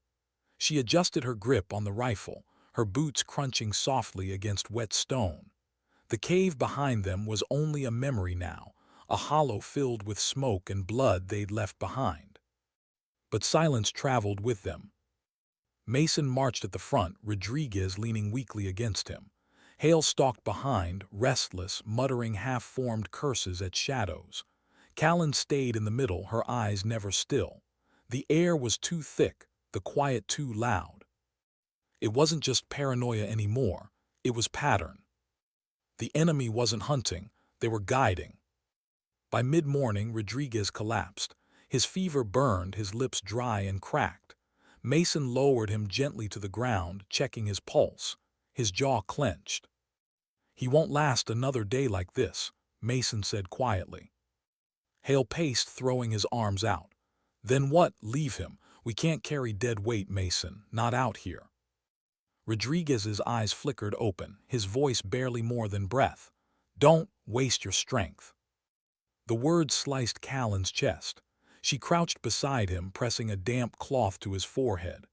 She adjusted her grip on the rifle, her boots crunching softly against wet stone. The cave behind them was only a memory now, a hollow filled with smoke and blood they'd left behind. But silence traveled with them. Mason marched at the front, Rodriguez leaning weakly against him. Hale stalked behind, restless, muttering half-formed curses at shadows. Callen stayed in the middle, her eyes never still. The air was too thick, the quiet too loud. It wasn't just paranoia anymore, it was pattern. The enemy wasn't hunting, they were guiding. By mid-morning, Rodriguez collapsed. His fever burned, his lips dry and cracked. Mason lowered him gently to the ground, checking his pulse. His jaw clenched. "He won't last another day like this," Mason said quietly. Hale paced, throwing his arms out. "Then what? Leave him. We can't carry dead weight, Mason. Not out here." Rodriguez's eyes flickered open, his voice barely more than breath. "Don't waste your strength." The words sliced Callen's chest. She crouched beside him, pressing a damp cloth to his forehead.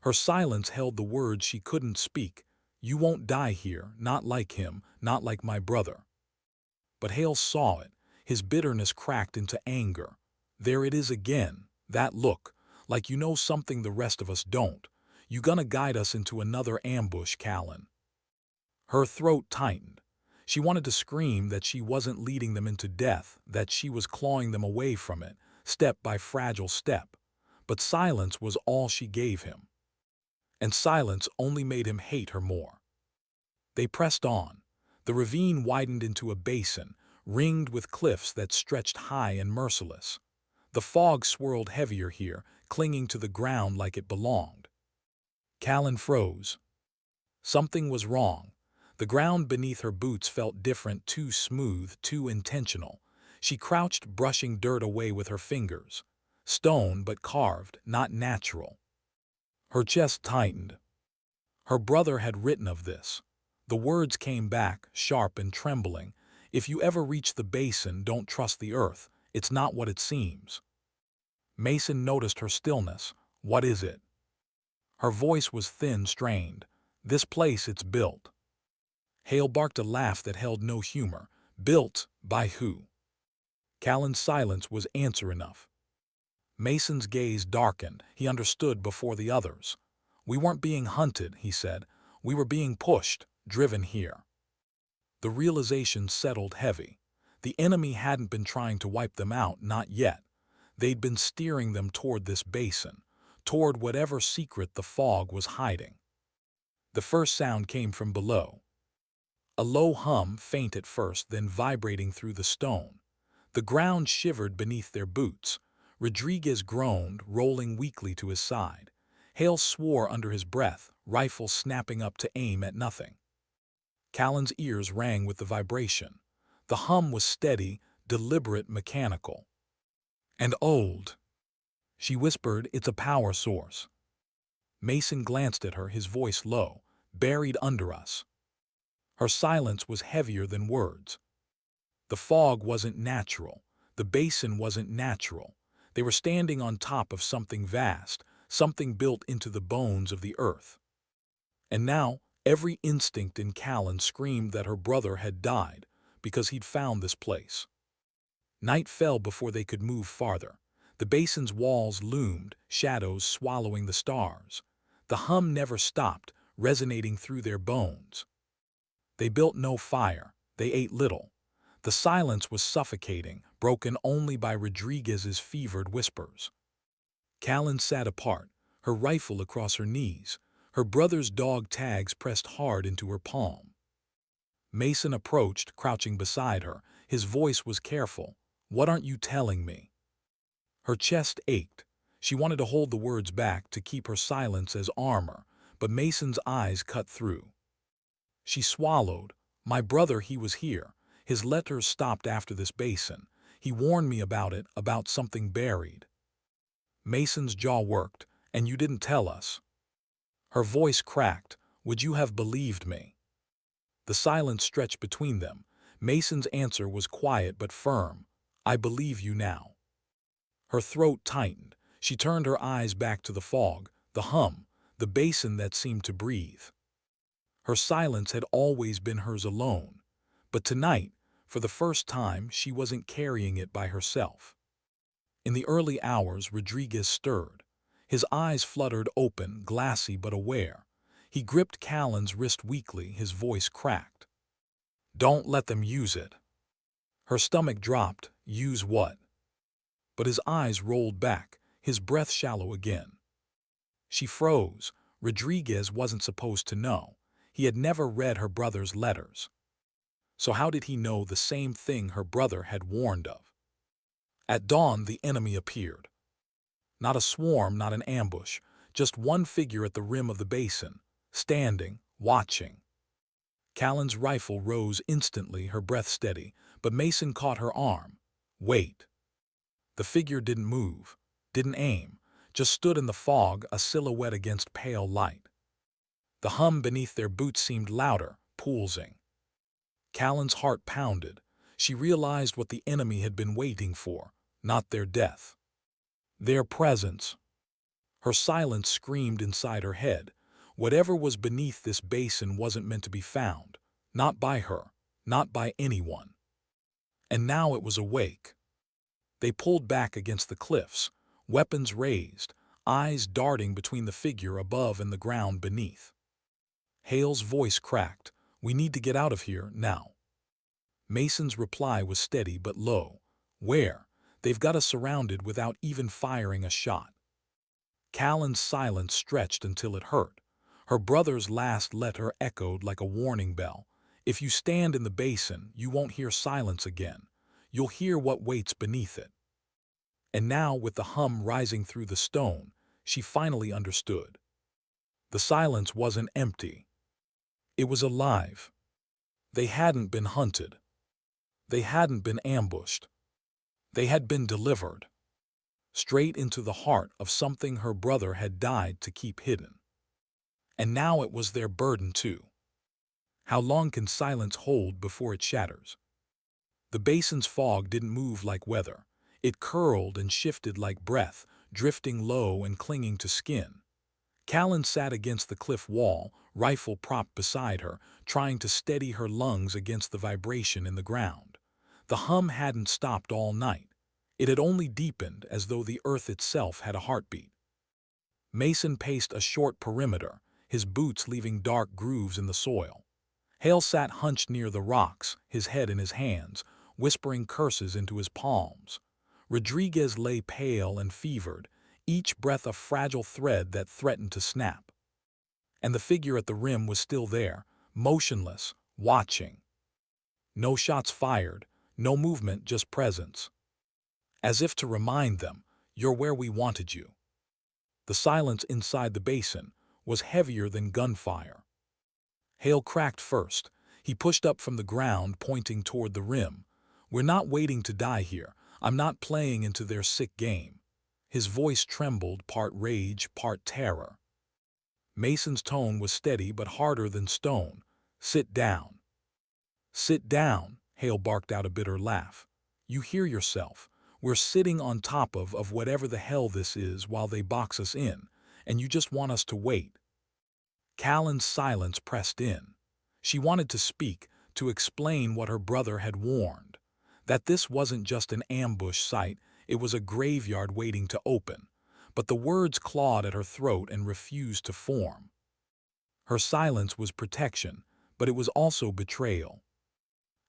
Her silence held the words she couldn't speak. "You won't die here, not like him, not like my brother." But Hale saw it. His bitterness cracked into anger. "There it is again, that look, like you know something the rest of us don't. You gonna guide us into another ambush, Callen." Her throat tightened. She wanted to scream that she wasn't leading them into death, that she was clawing them away from it, step by fragile step. But silence was all she gave him. And silence only made him hate her more. They pressed on. The ravine widened into a basin, ringed with cliffs that stretched high and merciless. The fog swirled heavier here, clinging to the ground like it belonged. Callen froze. Something was wrong. The ground beneath her boots felt different, too smooth, too intentional. She crouched, brushing dirt away with her fingers. Stone, but carved, not natural. Her chest tightened. Her brother had written of this. The words came back, sharp and trembling. "If you ever reach the basin, don't trust the earth. It's not what it seems." Mason noticed her stillness. "What is it?" Her voice was thin, strained. "This place, it's built." Hale barked a laugh that held no humor. "Built by who?" Callen's silence was answer enough. Mason's gaze darkened. He understood before the others. "We weren't being hunted," he said. "We were being pushed, driven here." The realization settled heavy. The enemy hadn't been trying to wipe them out, not yet. They'd been steering them toward this basin, toward whatever secret the fog was hiding. The first sound came from below. A low hum, faint at first, then vibrating through the stone. The ground shivered beneath their boots. Rodriguez groaned, rolling weakly to his side. Hale swore under his breath, rifle snapping up to aim at nothing. Callen's ears rang with the vibration. The hum was steady, deliberate, mechanical. "And old," she whispered. "It's a power source." Mason glanced at her, his voice low. "Buried under us." Her silence was heavier than words. The fog wasn't natural. The basin wasn't natural. They were standing on top of something vast, something built into the bones of the earth. And now, every instinct in Callen screamed that her brother had died because he'd found this place. Night fell before they could move farther. The basin's walls loomed, shadows swallowing the stars. The hum never stopped, resonating through their bones. They built no fire. They ate little. The silence was suffocating, broken only by Rodriguez's fevered whispers. Callen sat apart, her rifle across her knees, her brother's dog tags pressed hard into her palm. Mason approached, crouching beside her. His voice was careful. "What aren't you telling me?" Her chest ached. She wanted to hold the words back, to keep her silence as armor, but Mason's eyes cut through. She swallowed. "My brother, he was here. His letters stopped after this basin. He warned me about it, about something buried." Mason's jaw worked. And you didn't tell us. Her voice cracked. Would you have believed me? The silence stretched between them. Mason's answer was quiet but firm. I believe you now. Her throat tightened. She turned her eyes back to the fog, the hum, the basin that seemed to breathe. Her silence had always been hers alone, but tonight, for the first time, she wasn't carrying it by herself. In the early hours, Rodriguez stirred. His eyes fluttered open, glassy but aware. He gripped Callen's wrist weakly, his voice cracked. Don't let them use it. Her stomach dropped. Use what? But his eyes rolled back, his breath shallow again. She froze. Rodriguez wasn't supposed to know. He had never read her brother's letters. So how did he know the same thing her brother had warned of? At dawn, the enemy appeared. Not a swarm, not an ambush, just one figure at the rim of the basin, standing, watching. Callen's rifle rose instantly, her breath steady, but Mason caught her arm. Wait. The figure didn't move, didn't aim, just stood in the fog, a silhouette against pale light. The hum beneath their boots seemed louder, pulsing. Callen's heart pounded. She realized what the enemy had been waiting for, not their death. Their presence. Her silence screamed inside her head. Whatever was beneath this basin wasn't meant to be found, not by her, not by anyone. And now it was awake. They pulled back against the cliffs, weapons raised, eyes darting between the figure above and the ground beneath. Hale's voice cracked. We need to get out of here, now. Mason's reply was steady but low. Where? They've got us surrounded without even firing a shot. Callen's silence stretched until it hurt. Her brother's last letter echoed like a warning bell. If you stand in the basin, you won't hear silence again. You'll hear what waits beneath it. And now, with the hum rising through the stone, she finally understood. The silence wasn't empty. It was alive. They hadn't been hunted. They hadn't been ambushed. They had been delivered. Straight into the heart of something her brother had died to keep hidden. And now it was their burden too. How long can silence hold before it shatters? The basin's fog didn't move like weather. It curled and shifted like breath, drifting low and clinging to skin. Callen sat against the cliff wall, rifle propped beside her, trying to steady her lungs against the vibration in the ground. The hum hadn't stopped all night. It had only deepened, as though the earth itself had a heartbeat. Mason paced a short perimeter, his boots leaving dark grooves in the soil. Hale sat hunched near the rocks, his head in his hands, whispering curses into his palms. Rodriguez lay pale and fevered, each breath a fragile thread that threatened to snap. And the figure at the rim was still there, motionless, watching. No shots fired, no movement, just presence. As if to remind them, you're where we wanted you. The silence inside the basin was heavier than gunfire. Hale cracked first. He pushed up from the ground, pointing toward the rim. We're not waiting to die here. I'm not playing into their sick game. His voice trembled, part rage, part terror. Mason's tone was steady but harder than stone. Sit down. Sit down, Hale barked out a bitter laugh. You hear yourself. We're sitting on top of whatever the hell this is while they box us in, and you just want us to wait. Callen's silence pressed in. She wanted to speak, to explain what her brother had warned. That this wasn't just an ambush site, it was a graveyard waiting to open. But the words clawed at her throat and refused to form. Her silence was protection, but it was also betrayal.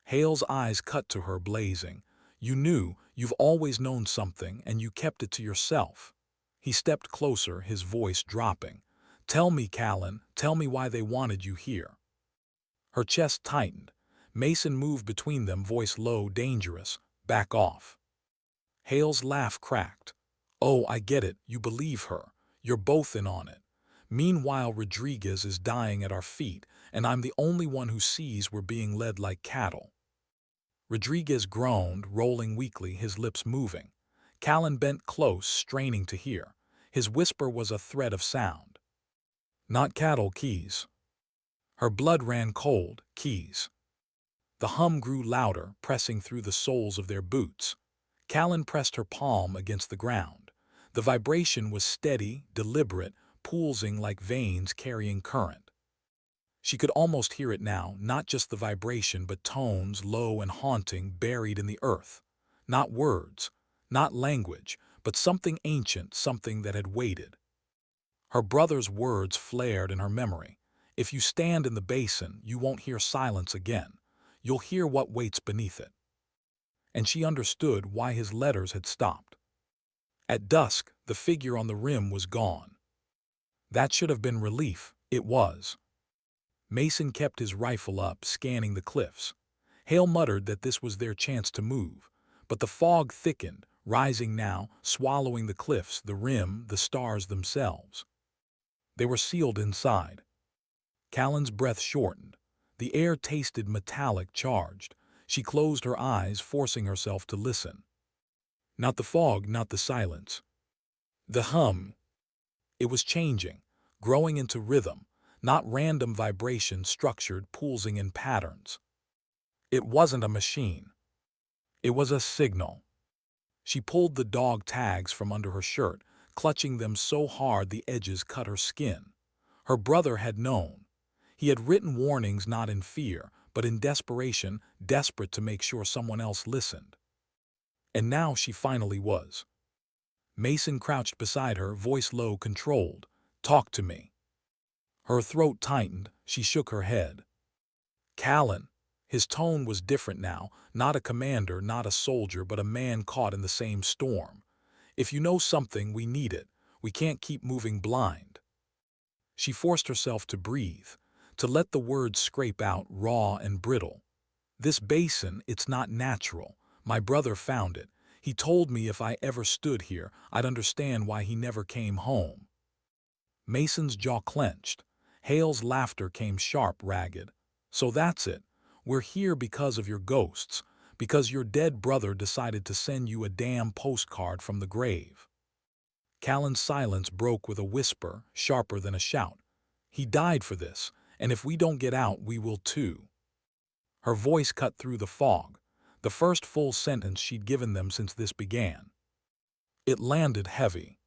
Hale's eyes cut to her, blazing. You knew, you've always known something, and you kept it to yourself. He stepped closer, his voice dropping. Tell me, Callen, tell me why they wanted you here. Her chest tightened. Mason moved between them, voice low, dangerous. Back off. Hale's laugh cracked. Oh, I get it, you believe her. You're both in on it. Meanwhile, Rodriguez is dying at our feet, and I'm the only one who sees we're being led like cattle. Rodriguez groaned, rolling weakly, his lips moving. Callen bent close, straining to hear. His whisper was a thread of sound. Not cattle, keys. Her blood ran cold, keys. The hum grew louder, pressing through the soles of their boots. Callen pressed her palm against the ground. The vibration was steady, deliberate, pulsing like veins carrying current. She could almost hear it now, not just the vibration, but tones, low and haunting, buried in the earth. Not words, not language, but something ancient, something that had waited. Her brother's words flared in her memory. If you stand in the basin, you won't hear silence again. You'll hear what waits beneath it. And she understood why his letters had stopped. At dusk, the figure on the rim was gone. That should have been relief. It was. Mason kept his rifle up, scanning the cliffs. Hale muttered that this was their chance to move. But the fog thickened, rising now, swallowing the cliffs, the rim, the stars themselves. They were sealed inside. Callen's breath shortened. The air tasted metallic, charged. She closed her eyes, forcing herself to listen. Not the fog, not the silence. The hum. It was changing, growing into rhythm, not random vibration, structured, pulsing in patterns. It wasn't a machine. It was a signal. She pulled the dog tags from under her shirt, clutching them so hard the edges cut her skin. Her brother had known. He had written warnings not in fear, but in desperation, desperate to make sure someone else listened. And now she finally was. Mason crouched beside her, voice low, controlled. "Talk to me." Her throat tightened, she shook her head. "Callen." His tone was different now, not a commander, not a soldier, but a man caught in the same storm. "If you know something, we need it. We can't keep moving blind." She forced herself to breathe, to let the words scrape out, raw and brittle. "This basin, it's not natural. My brother found it. He told me if I ever stood here, I'd understand why he never came home." Mason's jaw clenched. Hale's laughter came sharp, ragged. "So that's it. We're here because of your ghosts, because your dead brother decided to send you a damn postcard from the grave." Callen's silence broke with a whisper, sharper than a shout. "He died for this, and if we don't get out, we will too." Her voice cut through the fog, the first full sentence she'd given them since this began. It landed heavy.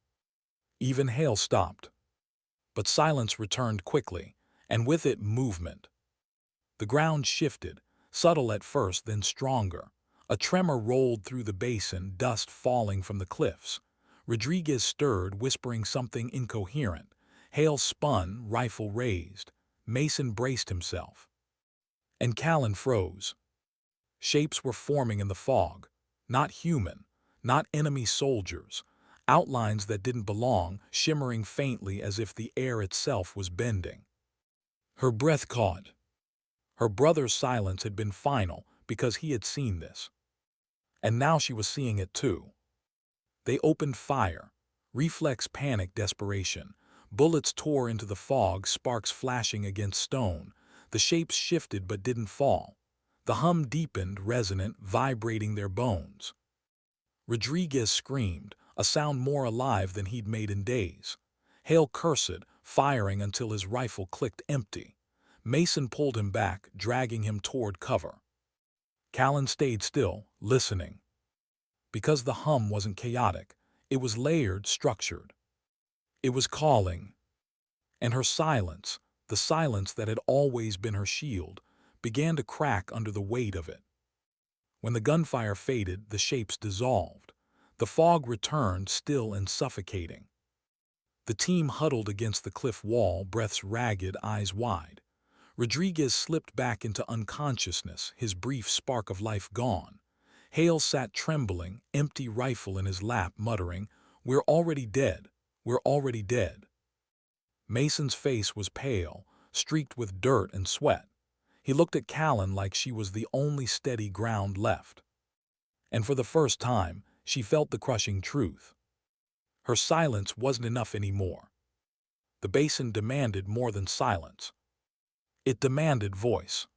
Even Hale stopped. But silence returned quickly, and with it movement. The ground shifted, subtle at first, then stronger. A tremor rolled through the basin, dust falling from the cliffs. Rodriguez stirred, whispering something incoherent. Hale spun, rifle raised. Mason braced himself. And Callen froze. Shapes were forming in the fog. Not human, not enemy soldiers. Outlines that didn't belong, shimmering faintly as if the air itself was bending. Her breath caught. Her brother's silence had been final because he had seen this. And now she was seeing it too. They opened fire. Reflex, panic, desperation. Bullets tore into the fog, sparks flashing against stone. The shapes shifted but didn't fall. The hum deepened, resonant, vibrating their bones. Rodriguez screamed, a sound more alive than he'd made in days. Hale cursed, firing until his rifle clicked empty. Mason pulled him back, dragging him toward cover. Callen stayed still, listening. Because the hum wasn't chaotic, it was layered, structured. It was calling. And her silence, the silence that had always been her shield, began to crack under the weight of it. When the gunfire faded, the shapes dissolved. The fog returned, still and suffocating. The team huddled against the cliff wall, breaths ragged, eyes wide. Rodriguez slipped back into unconsciousness, his brief spark of life gone. Hale sat trembling, empty rifle in his lap, muttering, "We're already dead. We're already dead." Mason's face was pale, streaked with dirt and sweat. He looked at Callen like she was the only steady ground left. And for the first time, she felt the crushing truth. Her silence wasn't enough anymore. The basin demanded more than silence. It demanded voice.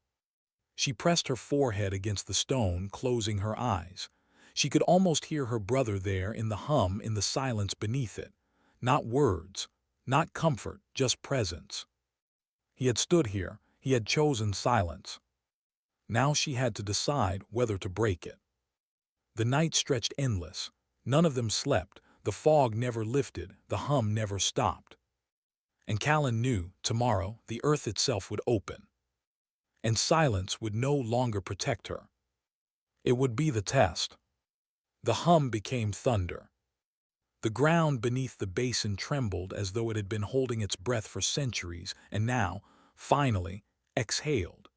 She pressed her forehead against the stone, closing her eyes. She could almost hear her brother there, in the hum, in the silence beneath it. Not words, not comfort, just presence. He had stood here, he had chosen silence. Now she had to decide whether to break it. The night stretched endless. None of them slept, the fog never lifted, the hum never stopped. And Callen knew, tomorrow, the earth itself would open. And silence would no longer protect her. It would be the test. The hum became thunder. The ground beneath the basin trembled as though it had been holding its breath for centuries, and now, finally, exhaled.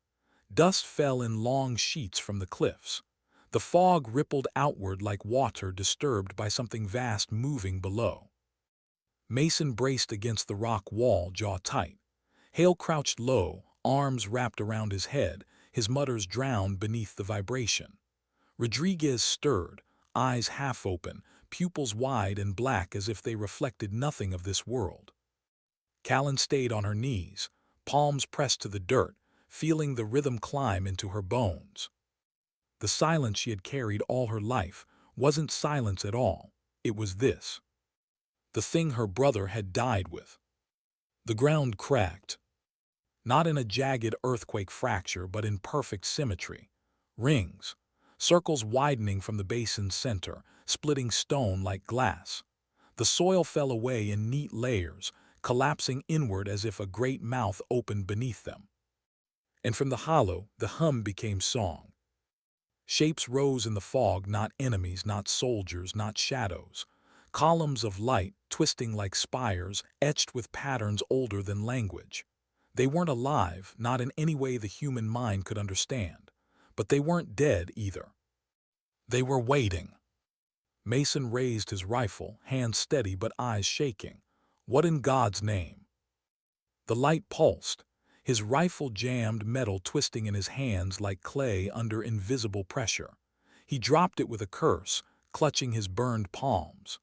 Dust fell in long sheets from the cliffs. The fog rippled outward like water disturbed by something vast moving below. Mason braced against the rock wall, jaw tight. Hale crouched low, arms wrapped around his head, his mutters drowned beneath the vibration. Rodriguez stirred, eyes half open, pupils wide and black as if they reflected nothing of this world. Callen stayed on her knees, palms pressed to the dirt, feeling the rhythm climb into her bones. The silence she had carried all her life wasn't silence at all, it was this. The thing her brother had died with. The ground cracked. Not in a jagged earthquake fracture, but in perfect symmetry. Rings, circles widening from the basin's center, splitting stone like glass. The soil fell away in neat layers, collapsing inward as if a great mouth opened beneath them. And from the hollow, the hum became song. Shapes rose in the fog, not enemies, not soldiers, not shadows. Columns of light, twisting like spires, etched with patterns older than language. They weren't alive, not in any way the human mind could understand. But they weren't dead either. They were waiting. Mason raised his rifle, hands steady but eyes shaking. What in God's name? The light pulsed. His rifle jammed, metal twisting in his hands like clay under invisible pressure. He dropped it with a curse, clutching his burned palms.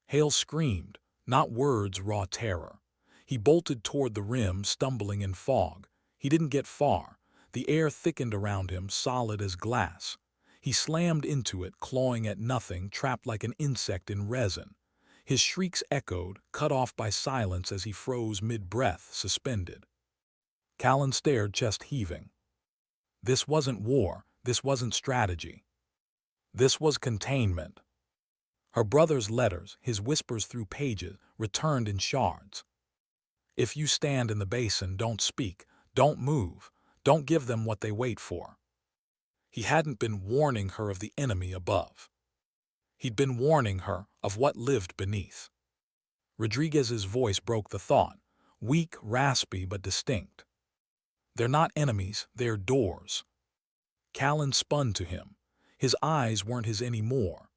Hale screamed, not words, raw terror. He bolted toward the rim, stumbling in fog. He didn't get far. The air thickened around him, solid as glass. He slammed into it, clawing at nothing, trapped like an insect in resin. His shrieks echoed, cut off by silence as he froze mid-breath, suspended. Callen stared, chest heaving. This wasn't war, this wasn't strategy. This was containment. Her brother's letters, his whispers through pages, returned in shards. If you stand in the basin, don't speak, don't move, don't give them what they wait for. He hadn't been warning her of the enemy above. He'd been warning her of what lived beneath. Rodriguez's voice broke the thought, weak, raspy, but distinct. They're not enemies, they're doors. Callen spun to him. His eyes weren't his anymore.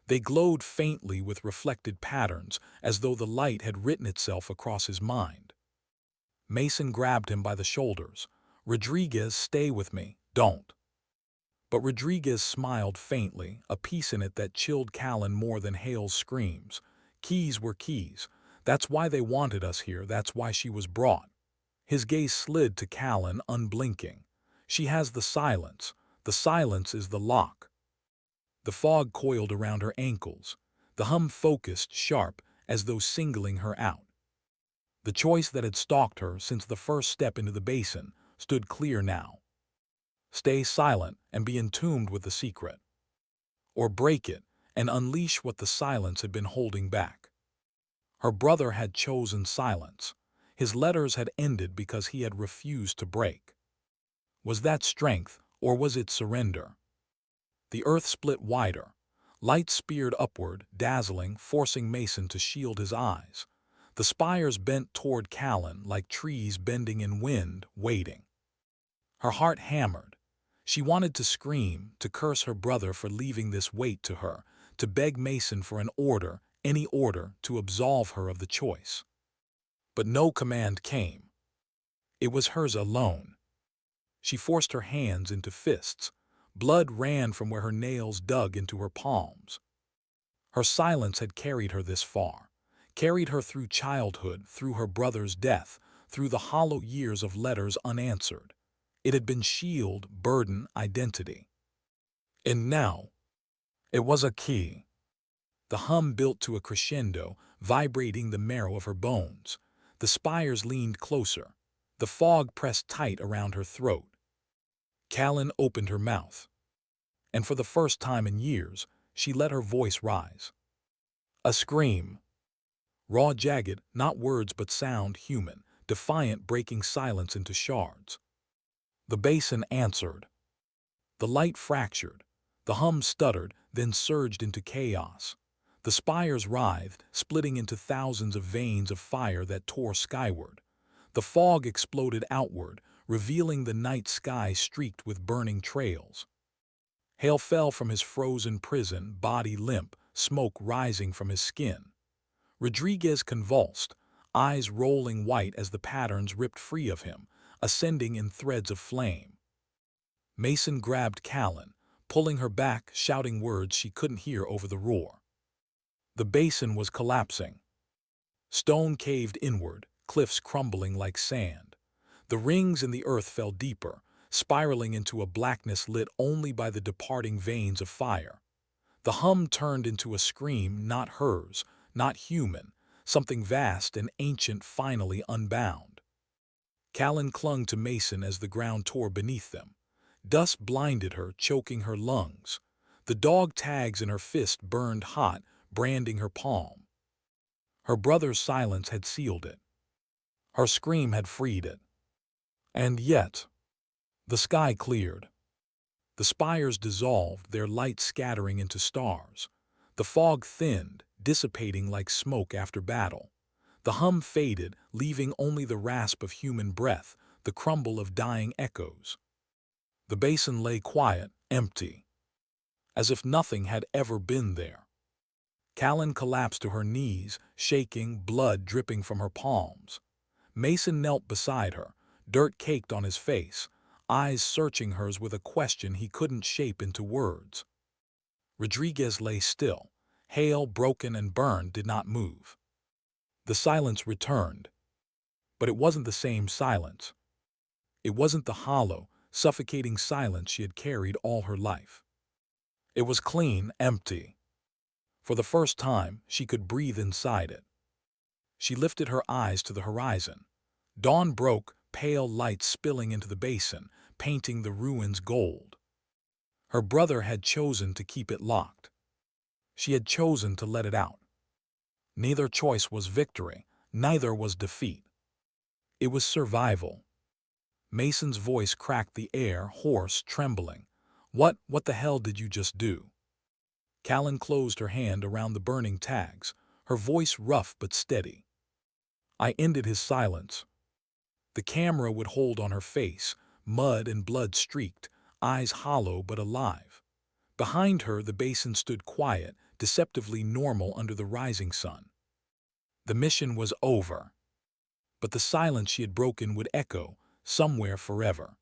They glowed faintly with reflected patterns, as though the light had written itself across his mind. Mason grabbed him by the shoulders. Rodriguez, stay with me, don't. But Rodriguez smiled faintly, a peace in it that chilled Callen more than Hale's screams. Keys were keys. That's why they wanted us here, that's why she was brought. His gaze slid to Callen, unblinking. She has the silence. The silence is the lock. The fog coiled around her ankles. The hum focused, sharp, as though singling her out. The choice that had stalked her since the first step into the basin stood clear now. Stay silent and be entombed with the secret. Or break it and unleash what the silence had been holding back. Her brother had chosen silence. His letters had ended because he had refused to break. Was that strength, or was it surrender? The earth split wider. Light speared upward, dazzling, forcing Mason to shield his eyes. The spires bent toward Callen like trees bending in wind, waiting. Her heart hammered. She wanted to scream, to curse her brother for leaving this weight to her, to beg Mason for an order, any order, to absolve her of the choice. But no command came. It was hers alone. She forced her hands into fists. Blood ran from where her nails dug into her palms. Her silence had carried her this far, carried her through childhood, through her brother's death, through the hollow years of letters unanswered. It had been shield, burden, identity. And now, it was a key. The hum built to a crescendo, vibrating the marrow of her bones. The spires leaned closer. The fog pressed tight around her throat. Callen opened her mouth, and for the first time in years, she let her voice rise. A scream. Raw, jagged, not words but sound, human, defiant, breaking silence into shards. The basin answered. The light fractured. The hum stuttered, then surged into chaos. The spires writhed, splitting into thousands of veins of fire that tore skyward. The fog exploded outward, revealing the night sky streaked with burning trails. Hale fell from his frozen prison, body limp, smoke rising from his skin. Rodriguez convulsed, eyes rolling white as the patterns ripped free of him, ascending in threads of flame. Mason grabbed Callen, pulling her back, shouting words she couldn't hear over the roar. The basin was collapsing. Stone caved inward, cliffs crumbling like sand. The rings in the earth fell deeper, spiraling into a blackness lit only by the departing veins of fire. The hum turned into a scream, not hers, not human, something vast and ancient finally unbound. Callen clung to Mason as the ground tore beneath them. Dust blinded her, choking her lungs. The dog tags in her fist burned hot, branding her palm. Her brother's silence had sealed it. Her scream had freed it. And yet, the sky cleared. The spires dissolved, their light scattering into stars. The fog thinned, dissipating like smoke after battle. The hum faded, leaving only the rasp of human breath, the crumble of dying echoes. The basin lay quiet, empty, as if nothing had ever been there. Callen collapsed to her knees, shaking, blood dripping from her palms. Mason knelt beside her, dirt caked on his face, eyes searching hers with a question he couldn't shape into words. Rodriguez lay still. Hale, broken and burned, did not move. The silence returned. But it wasn't the same silence. It wasn't the hollow, suffocating silence she had carried all her life. It was clean, empty. For the first time, she could breathe inside it. She lifted her eyes to the horizon. Dawn broke, pale light spilling into the basin, painting the ruins gold. Her brother had chosen to keep it locked. She had chosen to let it out. Neither choice was victory, neither was defeat. It was survival. Mason's voice cracked the air, hoarse, trembling. What the hell did you just do?" Callen closed her hand around the burning tags, her voice rough but steady. "I ended his silence." The camera would hold on her face, mud and blood streaked, eyes hollow but alive. Behind her, the basin stood quiet, deceptively normal under the rising sun. The mission was over. But the silence she had broken would echo, somewhere forever.